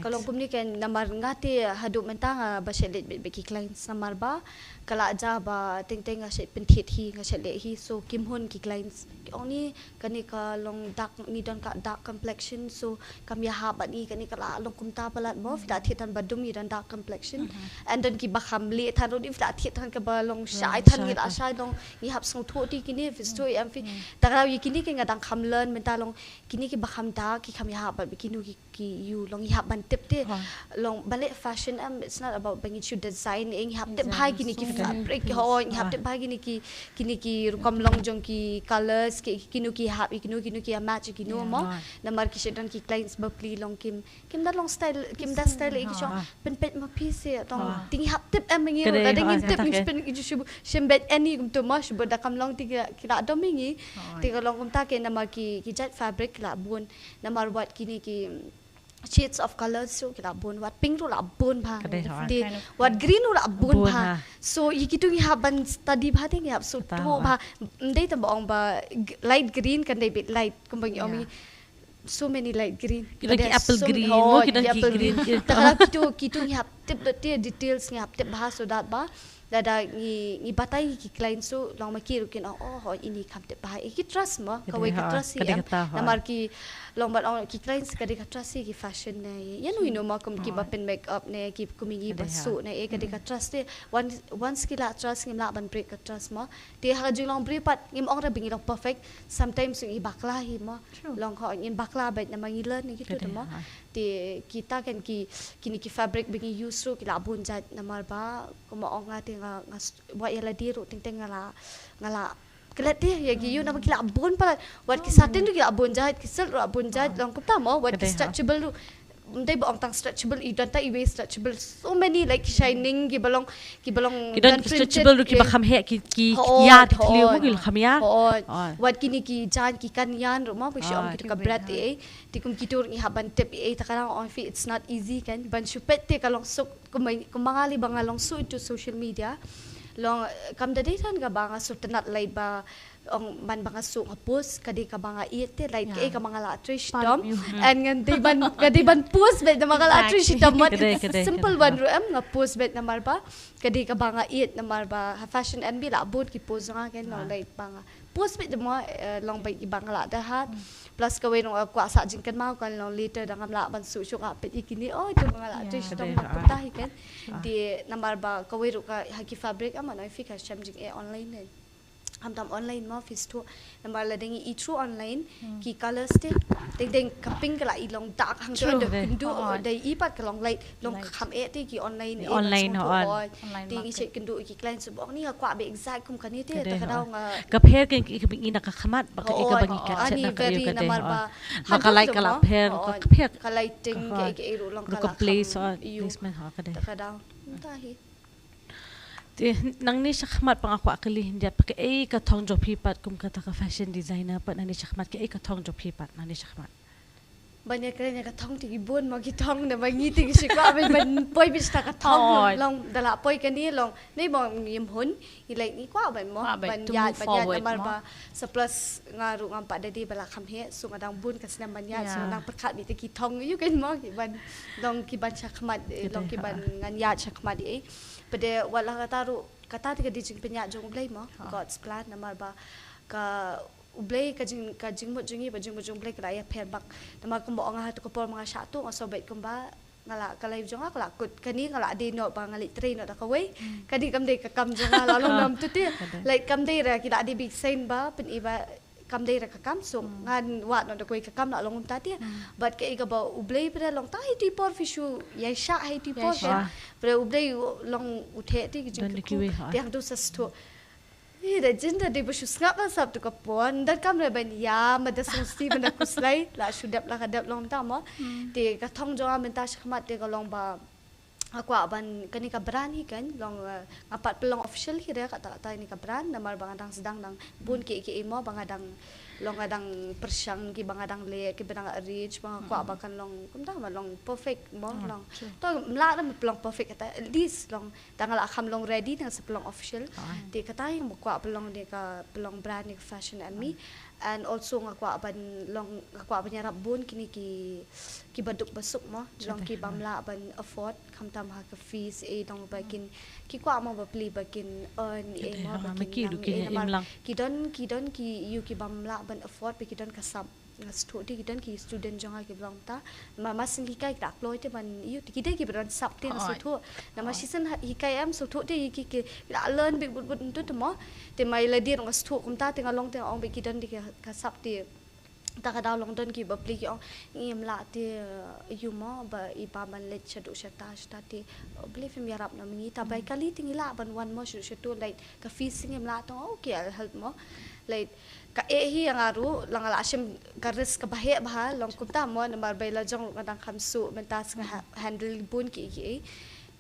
Kalau pumni kan namar ngati haduk mentang baselit bagi clients namar ba kala aja ba ting aset pentit hi ngaset le hi so kim hun ki clients oni kani ka long dark ni don ka dark complexion so kam ya ha ba ni kani kala long kum ta palat mo fida thitan badum ni dan dark complexion and then ki bakham le than ro di fida thitan ka ba long shai than ni la shai long ni hap song tho ti kini fisto am fi tagaw yi kini ki ngadang kham learn menta long kini ki bakham da ki kam ya ba kinu ki you long hap ban tip te long balik fashion it's not about bangin shoe design ing hap tip bhai kini ki fabric ho ing hap tip bhai kini ki rukom long jong ki colors ki kinu ki hap kinu ki match kinu mo namar ki shedan ki clients bapli long kim da long style kim da style ki chong pen pet ma piece tong ting hap tip am ngi da ding tip pen ki shu shembet any kum to ma shu da kam long ti ki la domingi ti long kum ta ke namar ki jet fabric la bun namar wat kini ki shades of colors so kila bun wat pink ru la bun bha di wat green ru la bun bha so yikitu ngi haban study bha ting hab so to bha ndei ta bong ba light green kan dei bit light kumbang omi so many light green like apple green mo kidan ki green ta kitu ngi hab tip the details ngi hab tip bha so that ba dada ni batai ki client so long ma ki rukin ho ini kam tip bha ki trust mo ka we ka trust namar ki long bat on ki clients ka de ka trust ki fashion ne yanu ino ma kum ki ba pen make up ne ki kumingi ba suit ne ka de ka trust te once ki la trust ngim la ban break ka trust ma te ha ju long break pat ngim ong ra bingi long perfect sometimes ngi bakla hi ma long ho ngim bakla ba na mangi learn ni gitu ma te kita kan kini ki fabric bingi use ru ki la bun jat namar ba kuma ong nga te nga wa yala di ru ting ngala kelat dia ya gi you nama kila abun pa wat ki satin tu kila abun jahit ki sel ru abun jahit long kupta mo wat ki stretchable ru ndai ba ong tang stretchable I dan ta I stretchable so many like shining ki balong dan stretchable ru ki ba kham he ki ya tliu mo ki kham ya wat kini ki jan ki kan yan ru mo bi shom ki ka brat ti kum ki tur ngi haban tip ta karang on fi it's not easy kan ban shupet te kalong sok kumangali bangalong so to social media long kam da datan ka banga so tenat lay ba ong man banga so post kadi ka banga ite like ke ka mga la trish dom and ngan di ban post bet na mga la trish dom simple one ro am nga post bet na marba kadi ka banga it na marba fashion and bi la bot ki post nga ken long like banga post bet mo long bay ibang la da hat plus ka we no kwa sa jing kan mau kan long later da ngam la ban su shu ka pet ikini to mga la trish dom ko tahi ken di nambar ba ka we ro ka haki fabric am no fi ka sham jing online ne हम तम ऑनलाइन में फिस तो नंबर लदेंगे इट्रू ऑनलाइन की कलर्स ते देंग कपिंग कला इलोंग डार्क हम तो दो दे ई पाट कलोंग लाइट लोंग हम ते की ऑनलाइन देंग इसे कंदो की क्लाइंट सब नि क्वा बे एग्जैक्ट कुम कनी ते तकदाव kapher ke ina ka khamat baka ika bangi ka chat na kayo ka de makalay kala pher kapher kalighting ke iro long kala place or placement ha ka de takadaw tahi nang ni shakmat pang ako akali hindi pa ka ka thong job hipat kum ka ta ka fashion designer pa nang ni shakmat ka thong job hipat nang ni shakmat banyak kerana ka thong ti bun mo ki thong na bangi ti si ko aben ban poi bis ta ka thong long dala poi ka ni long nei bong yim hun I like ni ko aben mo ban yat namar ba sa plus ngaru ngam pa dadi bala kham he so ngadang bun ka sinam ban yat so nang perkat ni ti ki thong you kan mo ki ban long ki ban shakmat long ki ban ngan yat shakmat pada wala kata tiga dijing penyak jong blay mo God's plan namar ba ka ublay ka jing mo jungi ba jing blay ka ya pher bak namar ko mo nga to ko por mga shatu nga sobet ko ba ngala ka live jong akla kut kani ngala de no ba ngali train no ka way kadi kam de ka kam jong la long nam tu ti like kam de ra ki da de big sign ba pen iba kam de ra ka kam so ngan wat no da koi ka kam la long ta ti but ke ga ba ublay pra long ta hi ti por fishu ya sha hi ti por pra ublay long uthe ti ki jing ku ti hang tu sa sto da jinda de bushu snap na sab tu ka pon dat kam re ban ya ma da sung sti ban da kuslai la shu dap la ka dap long ta mo ti ka thong jo am ta shkmat te ka long ba aku aban kani ka brand hi kan long ngapat pelong official hi dia kata ini ka brand namar bangadang sedang dang bun ki imo bangadang long adang persyang ki bangadang le ki benang rich bang aku abakan long kumta ma long perfect mo long to mla na pelong perfect kata at least long tangal akam long ready nang sa pelong official di kata yung aku pelong dia ka pelong brand ni fashion and me and also ngaku aban long ngaku aban nyarap bun kini ki baduk basuk mo long ki bamla aban afford kam tam ha ka fees dong bakin ki kwa mo bapli bakin earn mo bakin ki don ki you ki bamla aban afford ki don ka sab studi kidan ki student jonga ki belong ta mama sin hikai tak loy te ban you kidai ki beran sap te so tho nama season hikai am so tho te ki la learn big but tu te mo te mai la dir ngas tho kum ta te ngalong te ong be kidan di ka sap te ta ka daw long don ki bapli ki ong ngim la te you mo ba iba ban let chadu shata te believe me yarap na mingi ta bai kali tingila ban one mo shatu like ka feasing la to okay I'll help mo like ka hi ang aru lang ala sim garis ka bahe bah long kumta mo nambar bay la jong kadang kamsu mentas nga handle bun ki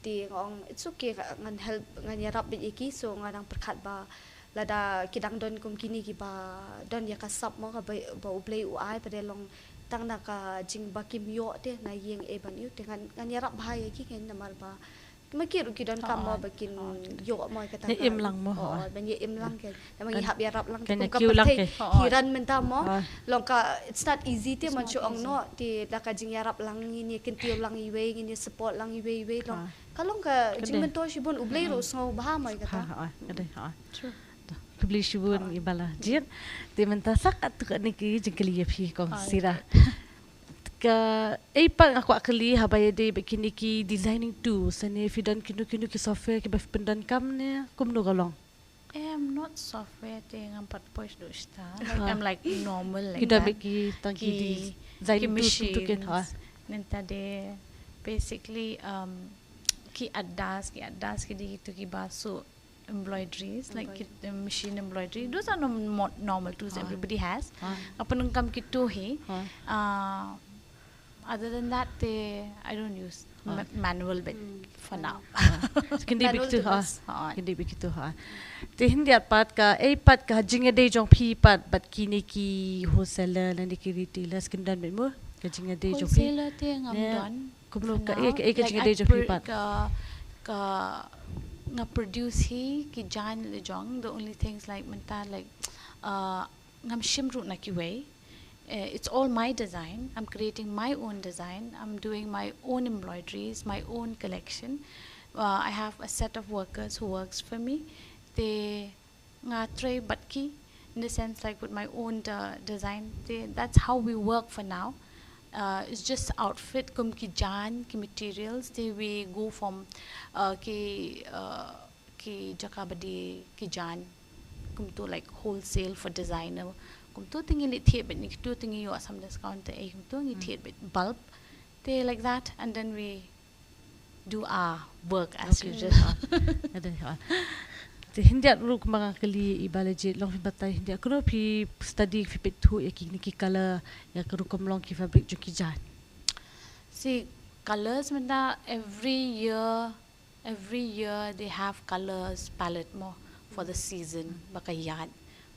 ti ngong it's okay ngan help ngan yarap bi ki so ngadang perkhat ba lada kidang don kum kini ki ba don ya kasap mo ka ba ublay uai pa long tang na ka jing bakim yo te na yeng e ban yu te ngan yarap bahaya ki ken namar ba makiru ki don kam mo bakin yo mo kata im lang mo ban im lang ken namang ihap yarap lang kum ka patay hiran menta mo long ka it's not easy te man chu ong no ti da ka jing yarap lang ini kentiu lang iwe ini support lang iwe long kalong ka jing mento shibun ublay ro so bah mo kata true kubli shibun ibala jin ti menta sak at ni ki jingkali phi kong sira ka pa aku akali habaya de bikini ki designing tools ane fidan kinu ki software ki pendan kam ne kumno galong I'm not software thing I'm part push do sta I'm like normal like kita that biki tangki designing tools tu ken ha nenta de basically ki adas ki di tu ki basu embroideries like machine embroidery those are normal tools everybody has apan kam ki tu hi other than that I don't use manual bit for now kindi bikitu kindi bikitu te hindi pat ka pat ka jinga de jong phi pat bat kini ki wholesaler lan ki retailers kindan bet mo ka jinga de jong phi wholesaler te ngam don kumlo ka ka jinga de jong phi pat ka nga produce hi ki jan le jong the only things like menta like ngam shimru na ki way it's all my design. I'm creating my own design. I'm doing my own embroideries, my own collection. I have a set of workers who works for me. They nga try batki in the sense like with my own design. That's how we work for now. It's just outfit kum ki jan ki materials. We go from ki jakabadi ki jan kum to like wholesale for designer. Kum to tingi lit thiet bit ni to tingi yo some discount te kum to ngi thiet bit bulb they like that and then we do our work as usual te hindi ru mga kali ibalaji long fi batay hindi ako pi study fi pitu yaki ni ki color ya kru kom long ki fabric jo ki jan see colors menda every year they have colors palette mo for the season bakayan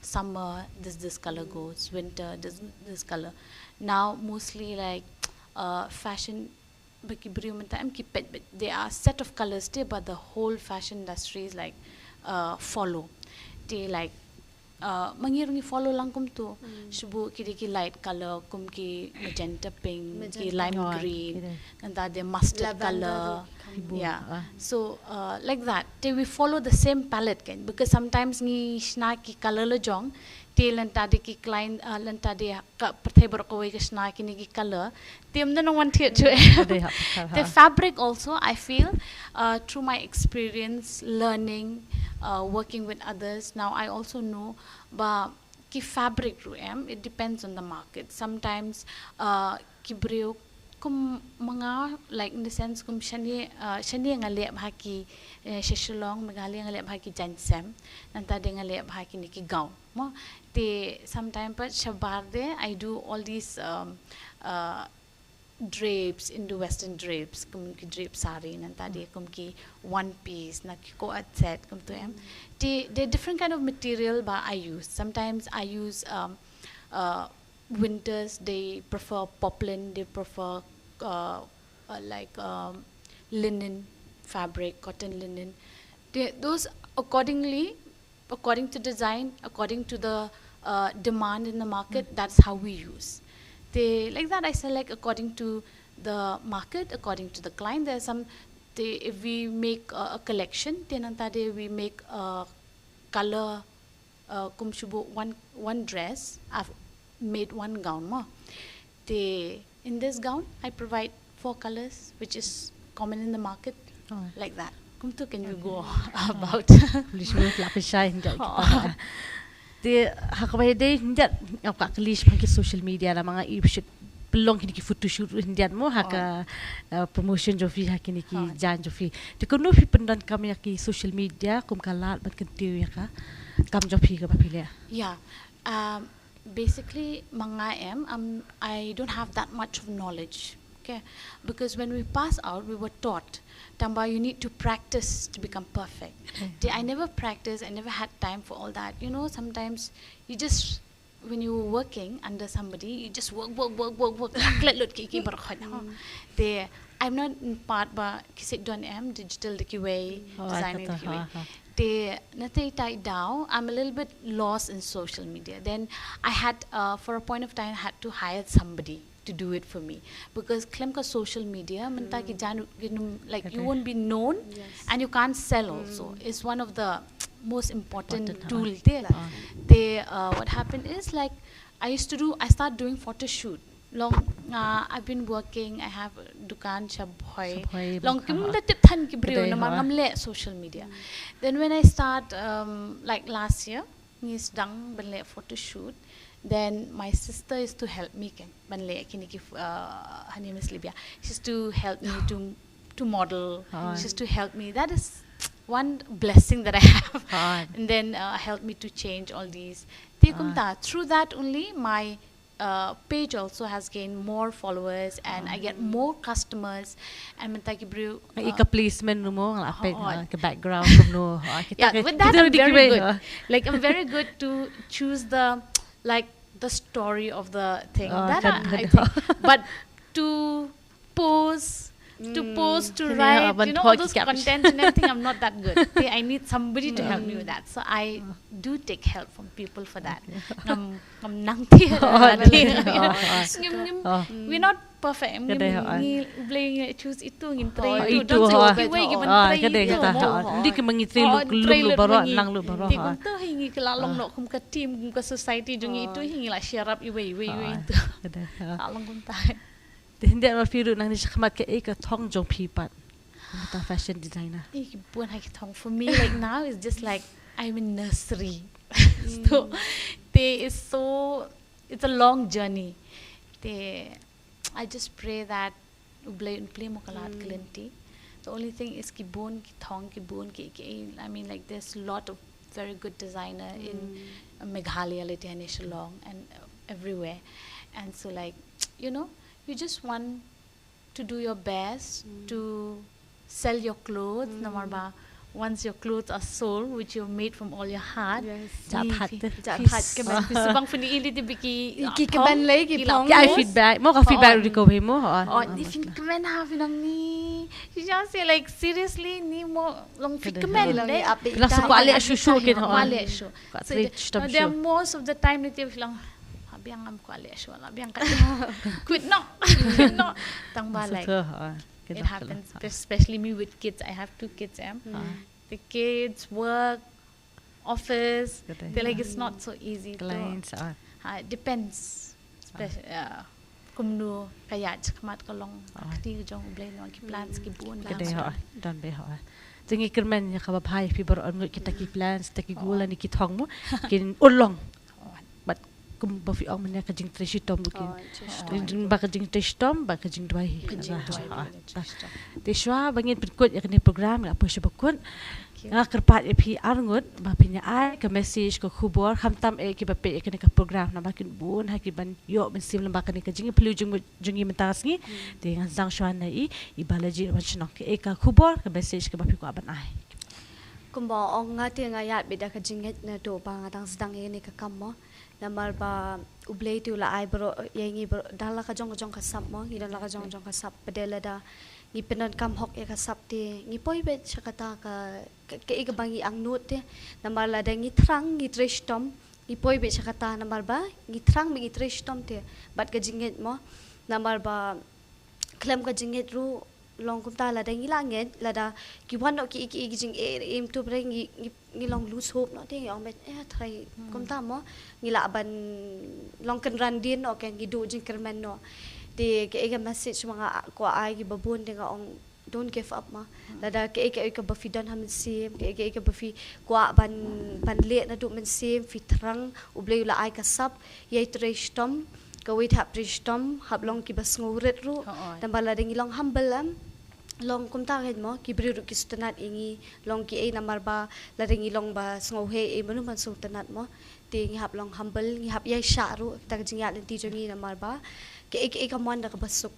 summer this color goes, winter this color. Now mostly like fashion but there are set of colors too, but the whole fashion industry is like follow they like mangirungi follow lang kum tu shubu ki light color kum ki magenta pink ki lime green and that the mustard color yeah so like that we follow the same palette kan because sometimes ni shna ki color lo jong te lanta de ki client lanta de ka perthai bor ko ki shna ki ni ki color tem na one to the fabric also I feel through my experience learning working with others now I also know but ki fabric ru it depends on the market sometimes ki breu kum mga like in the sense kum shani ngale bhaki Shillong Meghalaya ngale bhaki jansam nanta de ngale bhaki niki gaon mo te sometime but shabar de I do all these drapes, Indo-Western drapes, kum ki drape sari nanta de kum ki one piece, na ki ko set kum to em. They different kind of material ba I use. Sometimes I use winters they prefer poplin, they prefer like linen fabric, cotton linen. Those according to design, according to the demand in the market, that's how we use. They like that I select according to the market, according to the client. There's some if we make a collection, then we make a color one dress. I've made one gown mo. In this gown I provide 4 colors which is common in the market, like that. Can you go about? The hakabay day hindi ang kakalish pang social media na mga i-shoot belong kini ki photo shoot hindi mo haka promotion jofi hakini ki jan jofi ti kuno fi pendan kami ki social media kum kalat bat kentiu ya ka kam jofi ka papilya. Yeah, basically mga I don't have that much of knowledge. Okay, because when we pass out, we were taught, Tamba, you need to practice to become perfect. I never practiced, I never had time for all that. You know, sometimes you just, when you're working under somebody, you just work. I'm not in part, but kisik don digital way, designing way. I'm a little bit lost in social media. Then I had, for a point of time, I had to hire somebody to do it for me, because klemka social media like you won't be known, and you can't sell also. It's one of the most important tool there. What happened is, like I start doing photo shoot. I've been working, I have dukan shabhoy long tan ki brio na mangamle social media. Then when I start like last year is dang benle photo shoot, then my sister is to help me her name is Libya. She's to help me to model. She's to help me. That is one blessing that I have. And then help me to change all these. Through that only my page also has gained more followers, and I get more customers. And placement mo background yeah, with that I'm very good. Like I'm very good to choose the story of the thing. That I think. But to pose, to write, you know, all those content and everything, I'm not that good. I need somebody to help me with that. So I do take help from people for that. We're not perfect. Choose itu ngin try itu. Don't say way given try itu. Hindi ka mangitri lu baro nang lu baro. Di kunto hingi kelalong no kum ka team kum ka society jungi itu hingi la share up iwe itu. Along kunta. Hindi na firu nang nisakmat ka ka thong jong pipat. Mata fashion designer. For me, like now, it's just like I'm in nursery. So, it's a long journey. I just pray that the only thing is I mean, like there's a lot of very good designer in Meghalaya, Shillong, and everywhere. And so, like, you know, you just want to do your best to sell your clothes. Once your clothes are sold, which you've made from all your heart, feedback like seriously ni mo long comment there most of the time biang am ko ale so biang ka quit no like it happens, especially me with kids. I have 2 kids. The kids work, office. They're like it's not so easy. Clients it depends. Kumno kaya chakmat ko long akti jong blay long ki plans ki buon la. Don be ha. Tingi kermen ya kababhay fi bar on kita ki plans ta ki gula ni ki thong mo kin ulong. But kum ba fi ang manya ka jing treshitom bukin. Ba ka jing treshitom ba ka jing dwai. Te shwa bangin penkut ya kini program la po siya bakun kerpat epi arngut bapinya ai ke message ke khubor hamtam ki bape ke ke program na bakin bun hakiban yo mensim lamba ke jingi pelu jungi mentas ngi dengan zang shwan na i balaji wachnok ke ka khubor ke message ke bapi ko aban ai kumba ong ngati ngayat beda ka jinget na do ba ngatang sedang ini ka kammo namar ba ublei tu la ai bro yengi bro dala ka jong ka sap mo hidan la ka jong ka sap pedela da ngi penan kam hok ya ka sap te ngi poi bet chakata ka ke ka bangi ang nut te namar la da ngi trang ngi trishtom ngi poi bet chakata namar ba ngi trang ngi trishtom te bat ka jinget mo namar ba klem ka jinget ru long kum ta la da ngi la nget la da ki wan no ki jing em tu bre ngi long lose hope no te ong bet thai kum ta mo ngi la ban long kan ran din o ken ngi do jing kermen no de ke message mga ko ai ki babun de ong don't give up ma la da ke bafi don ham sim ke bafi kwa ban le na do men sim fitrang uble la ai kasap ye treshtom ka wait hap treshtom hap long ki bas nguret ru dan bala de long humble am long kum ta het mo ki bri ru ki stanat ingi long ki namar ba la de long ba sngo he manu man su tanat mo te ngi hap long humble ngi hap ye sha ru ta jinga len ti jongi namar ba ke mon da ka basuk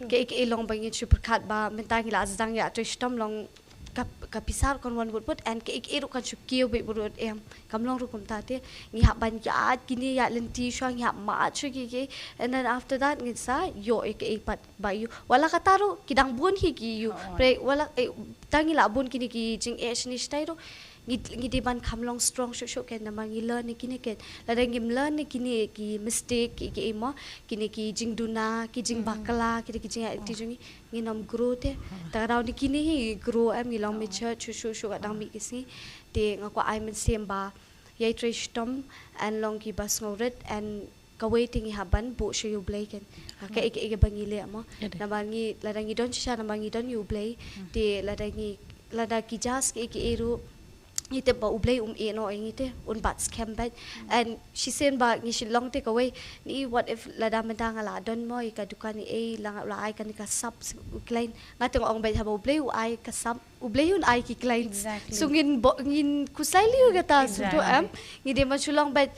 ke long bangi chu perkat ba mentang la azang ya trishtom long kapisar kon wan but and ke ru kan chu kiu be burut em kam long ru kum ta te ngi hap ban ya kini ya lenti shwa ngi hap ma chu ki and then after that ngi sa yo ke pat ba yu wala ka taru kidang bun hi ki yu pre wala tangi la bun kini ki jing ni stai ro ngi di ban kam long strong shu ken namang ngi learn ni kini ken la da ngim learn ni kini ki mistake ki mo kini ki jing duna ki jing bakala ki jing ti jungi ngi nom grow te ta raw ni kini hi grow am ngi long mi church shu ka dang mi kisi te ngako ai men semba ye trishtom and long ki bas ngoret and ka waiting haban bu shu you blay ken ka bangi le mo namangi la da ngi don sha namangi don you blay te la da ki jas ki eru ite ba ublay no ngite un bat scam bat and she said ba ngi Shillong take away ni what if la da mentang la don mo ka dukan ni lang la ai kan ka sap klein ngatong ong bet haba ublay ai ka sap ublay un ai ki klein so ngin kusai liu gata so to am ngi de ma Shillong bet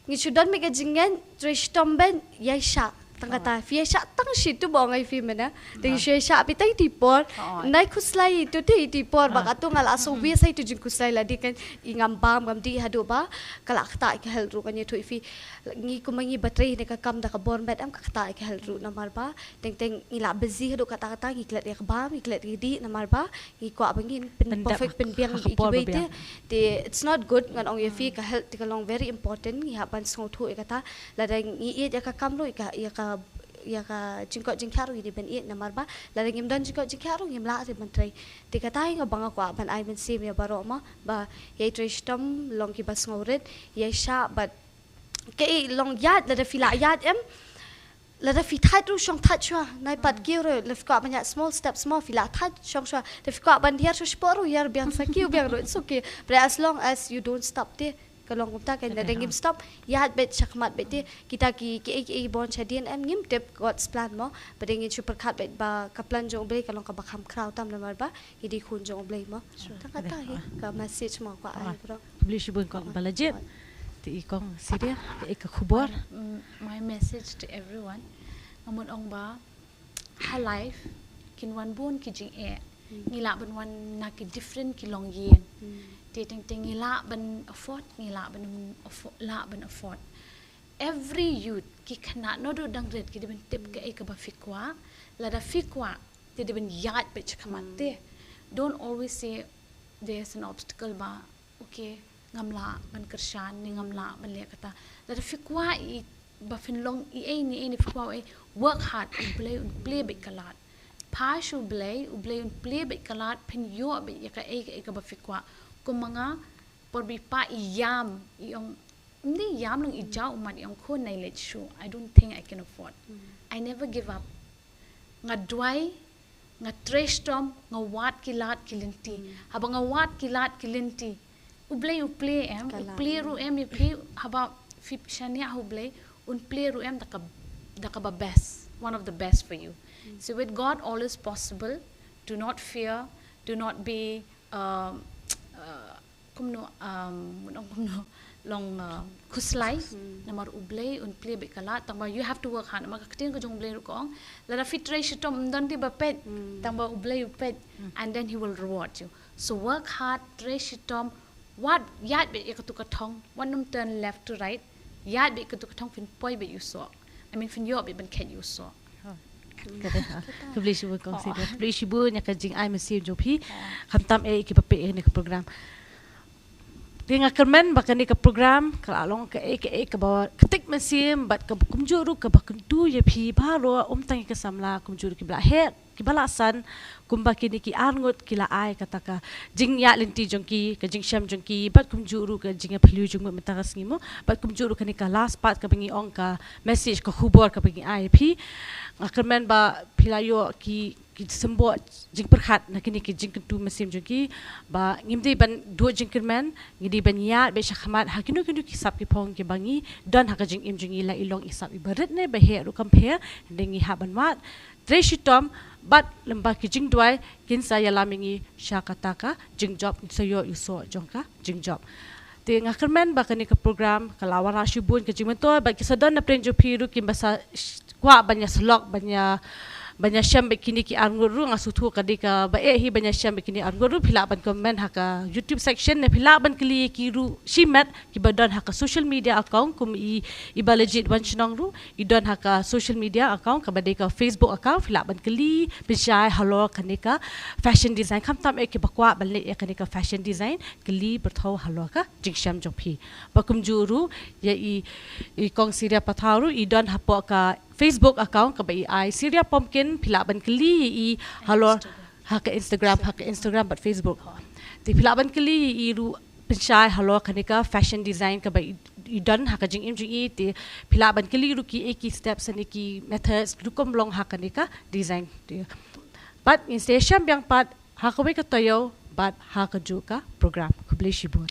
ngi chudan me ka jingen trishtom ben yai sha tangata fia sha tang shi tu bong ai fi mena de she sha pi tai ti por nai khuslai tu ti ti por ba ka tu ngala so we sai tu jing khuslai la dikan ingam bam gam di hadu ba kala khta ka hel ru kan ye tu fi ngi kumangi battery ne ka kam da ka born bet am ka khta ka hel ru namar ba teng ila busy hadu kata kata ngi klet ya ba ngi klet di namar ba ngi ko abangin pen perfect pen biang bi ki wait te it's not good ngan ong ye fi ka hel ti ka long very important ngi haban so thu e kata la dang ngi ye ya ka kam lo ya ka jingko jingkaru di ben it namar ba la ngim dan jingko jingkaru ngim la se mentrai ti kata nga banga kwa ban ai ben sim ya baro ma ba ye trishtom long ki bas ngoret ye sha but ke long yat la da fila yat em la da fi thai ru shong thai chwa nai pat kiu re le kwa ban ya small step small fila thai shong chwa de kwa ban dia chu sporu yar biang sa kiu biang ro it's okay but as long as you don't stop there kalong kumta kan da ngim stop ya bet chakmat bet kita ki bon chadien em ngim tip god's plan mo badeng chu perkhat bet ba kaplan jong ble kalong ka bakham kraw tam namar ba hidi khun jong ble mo ta kata hi ka message mo ko ai bro bli shibun kong balajet ti kong siria ka khubor my message to everyone amun ong ba ha life kin wan bun ki jing ngila ban wan na ki different ki long yen ti ting ngila ban afford every youth ki kana no do dang red ki ben tip ka e ka ba fikwa la da fikwa ti ben yat be chkamate don't always say there's an obstacle ba okay ngamla ban kershan ni ngamla ban le kata la da fikwa I ba fin long ni fikwa work hard play be kalat pashu play be kalat pin yo be ka e ka ba fikwa kumanga porbipa iyam yung hindi yam lang ijaw man yung ko na let show I don't think I can afford I never give up nga dway nga treshtom nga wat kilat kilinti habang nga wat kilat kilinti ublay ru em haba fip shania ublay play ru em da ka ba best one of the best for you so with God all is possible do not fear do not be kumno kumno long kuslai namar ublay un play bekala tamba you have to work hard maka ketin ko jong ublay rukong lara fitration tom don ti bapet tamba ublay upet and then he will reward you. So work hard, trace tom what yat be ikatu katong one num turn left to right yat be ikatu katong fin poi be you saw I mean fin yo be ban ken you saw Kebeli shibu kong sih, kebeli shibu nya kajing ai mesti jopi, kamtam ki pape ni ke program. Dia kermen bahkan ni ke program, kalau ke bawa ketik mesin, bat ke kumjuru ke bahkan tu je pi baru tangi ke Samla kumjuru ke belahir, ke balasan, kumba kini ki arngut kila ai kata jing ya linti jongki, ke jing syam jongki, bat kumjuru ke jing pelu jong mentakas ngimu, bat kumjuru ke ni ke last part ke bengi ong ke message ke Khubor ke bengi ai pi. Kermen ba pilayo ki sembot jing perhat nak kini ki jing kentu mesim jengki ba ngimdi ban dua jing kermen ngidi ban ya be syakhamat hakinu ki sap ki pong ki bangi dan hak jing im jing ila ilong isap ibarat ne bahe ru compare dengi haban mat treshitom bat lembah ki jing duai kin saya lamingi syakataka jing job sayo iso jongka jing job ti ngakermen ba kani ke program kalawara shibun ke jing mentor ba ki sadon na prenjo piru ki basa kwa banyak slok banyak syam bekini ki anguru ngasutu kadika ba hi banyak syam bekini anguru philaban comment haka YouTube section ne philaban kli ki ru shimat ki badan haka social media account kum I legit wan chnong ru I don haka social media account ka badika Facebook account philaban kli bijai halo kanika fashion design kam tam ki bakwa balle kanika fashion design kli berthau halo ka jingsham jophi bakum juru ya I kong siria patharu I don hapo ka Facebook account ka bai ai Syria pumpkin philaban kli I halo haka Instagram but Facebook ti philaban kli I ru penchai halo kanika fashion design ka bai I don haka jing im jing I ti philaban kli ru ki eki steps and eki methods rukom long haka nika design but in station yang pat haka bai ka toyo but haka ju ka program kubli shibut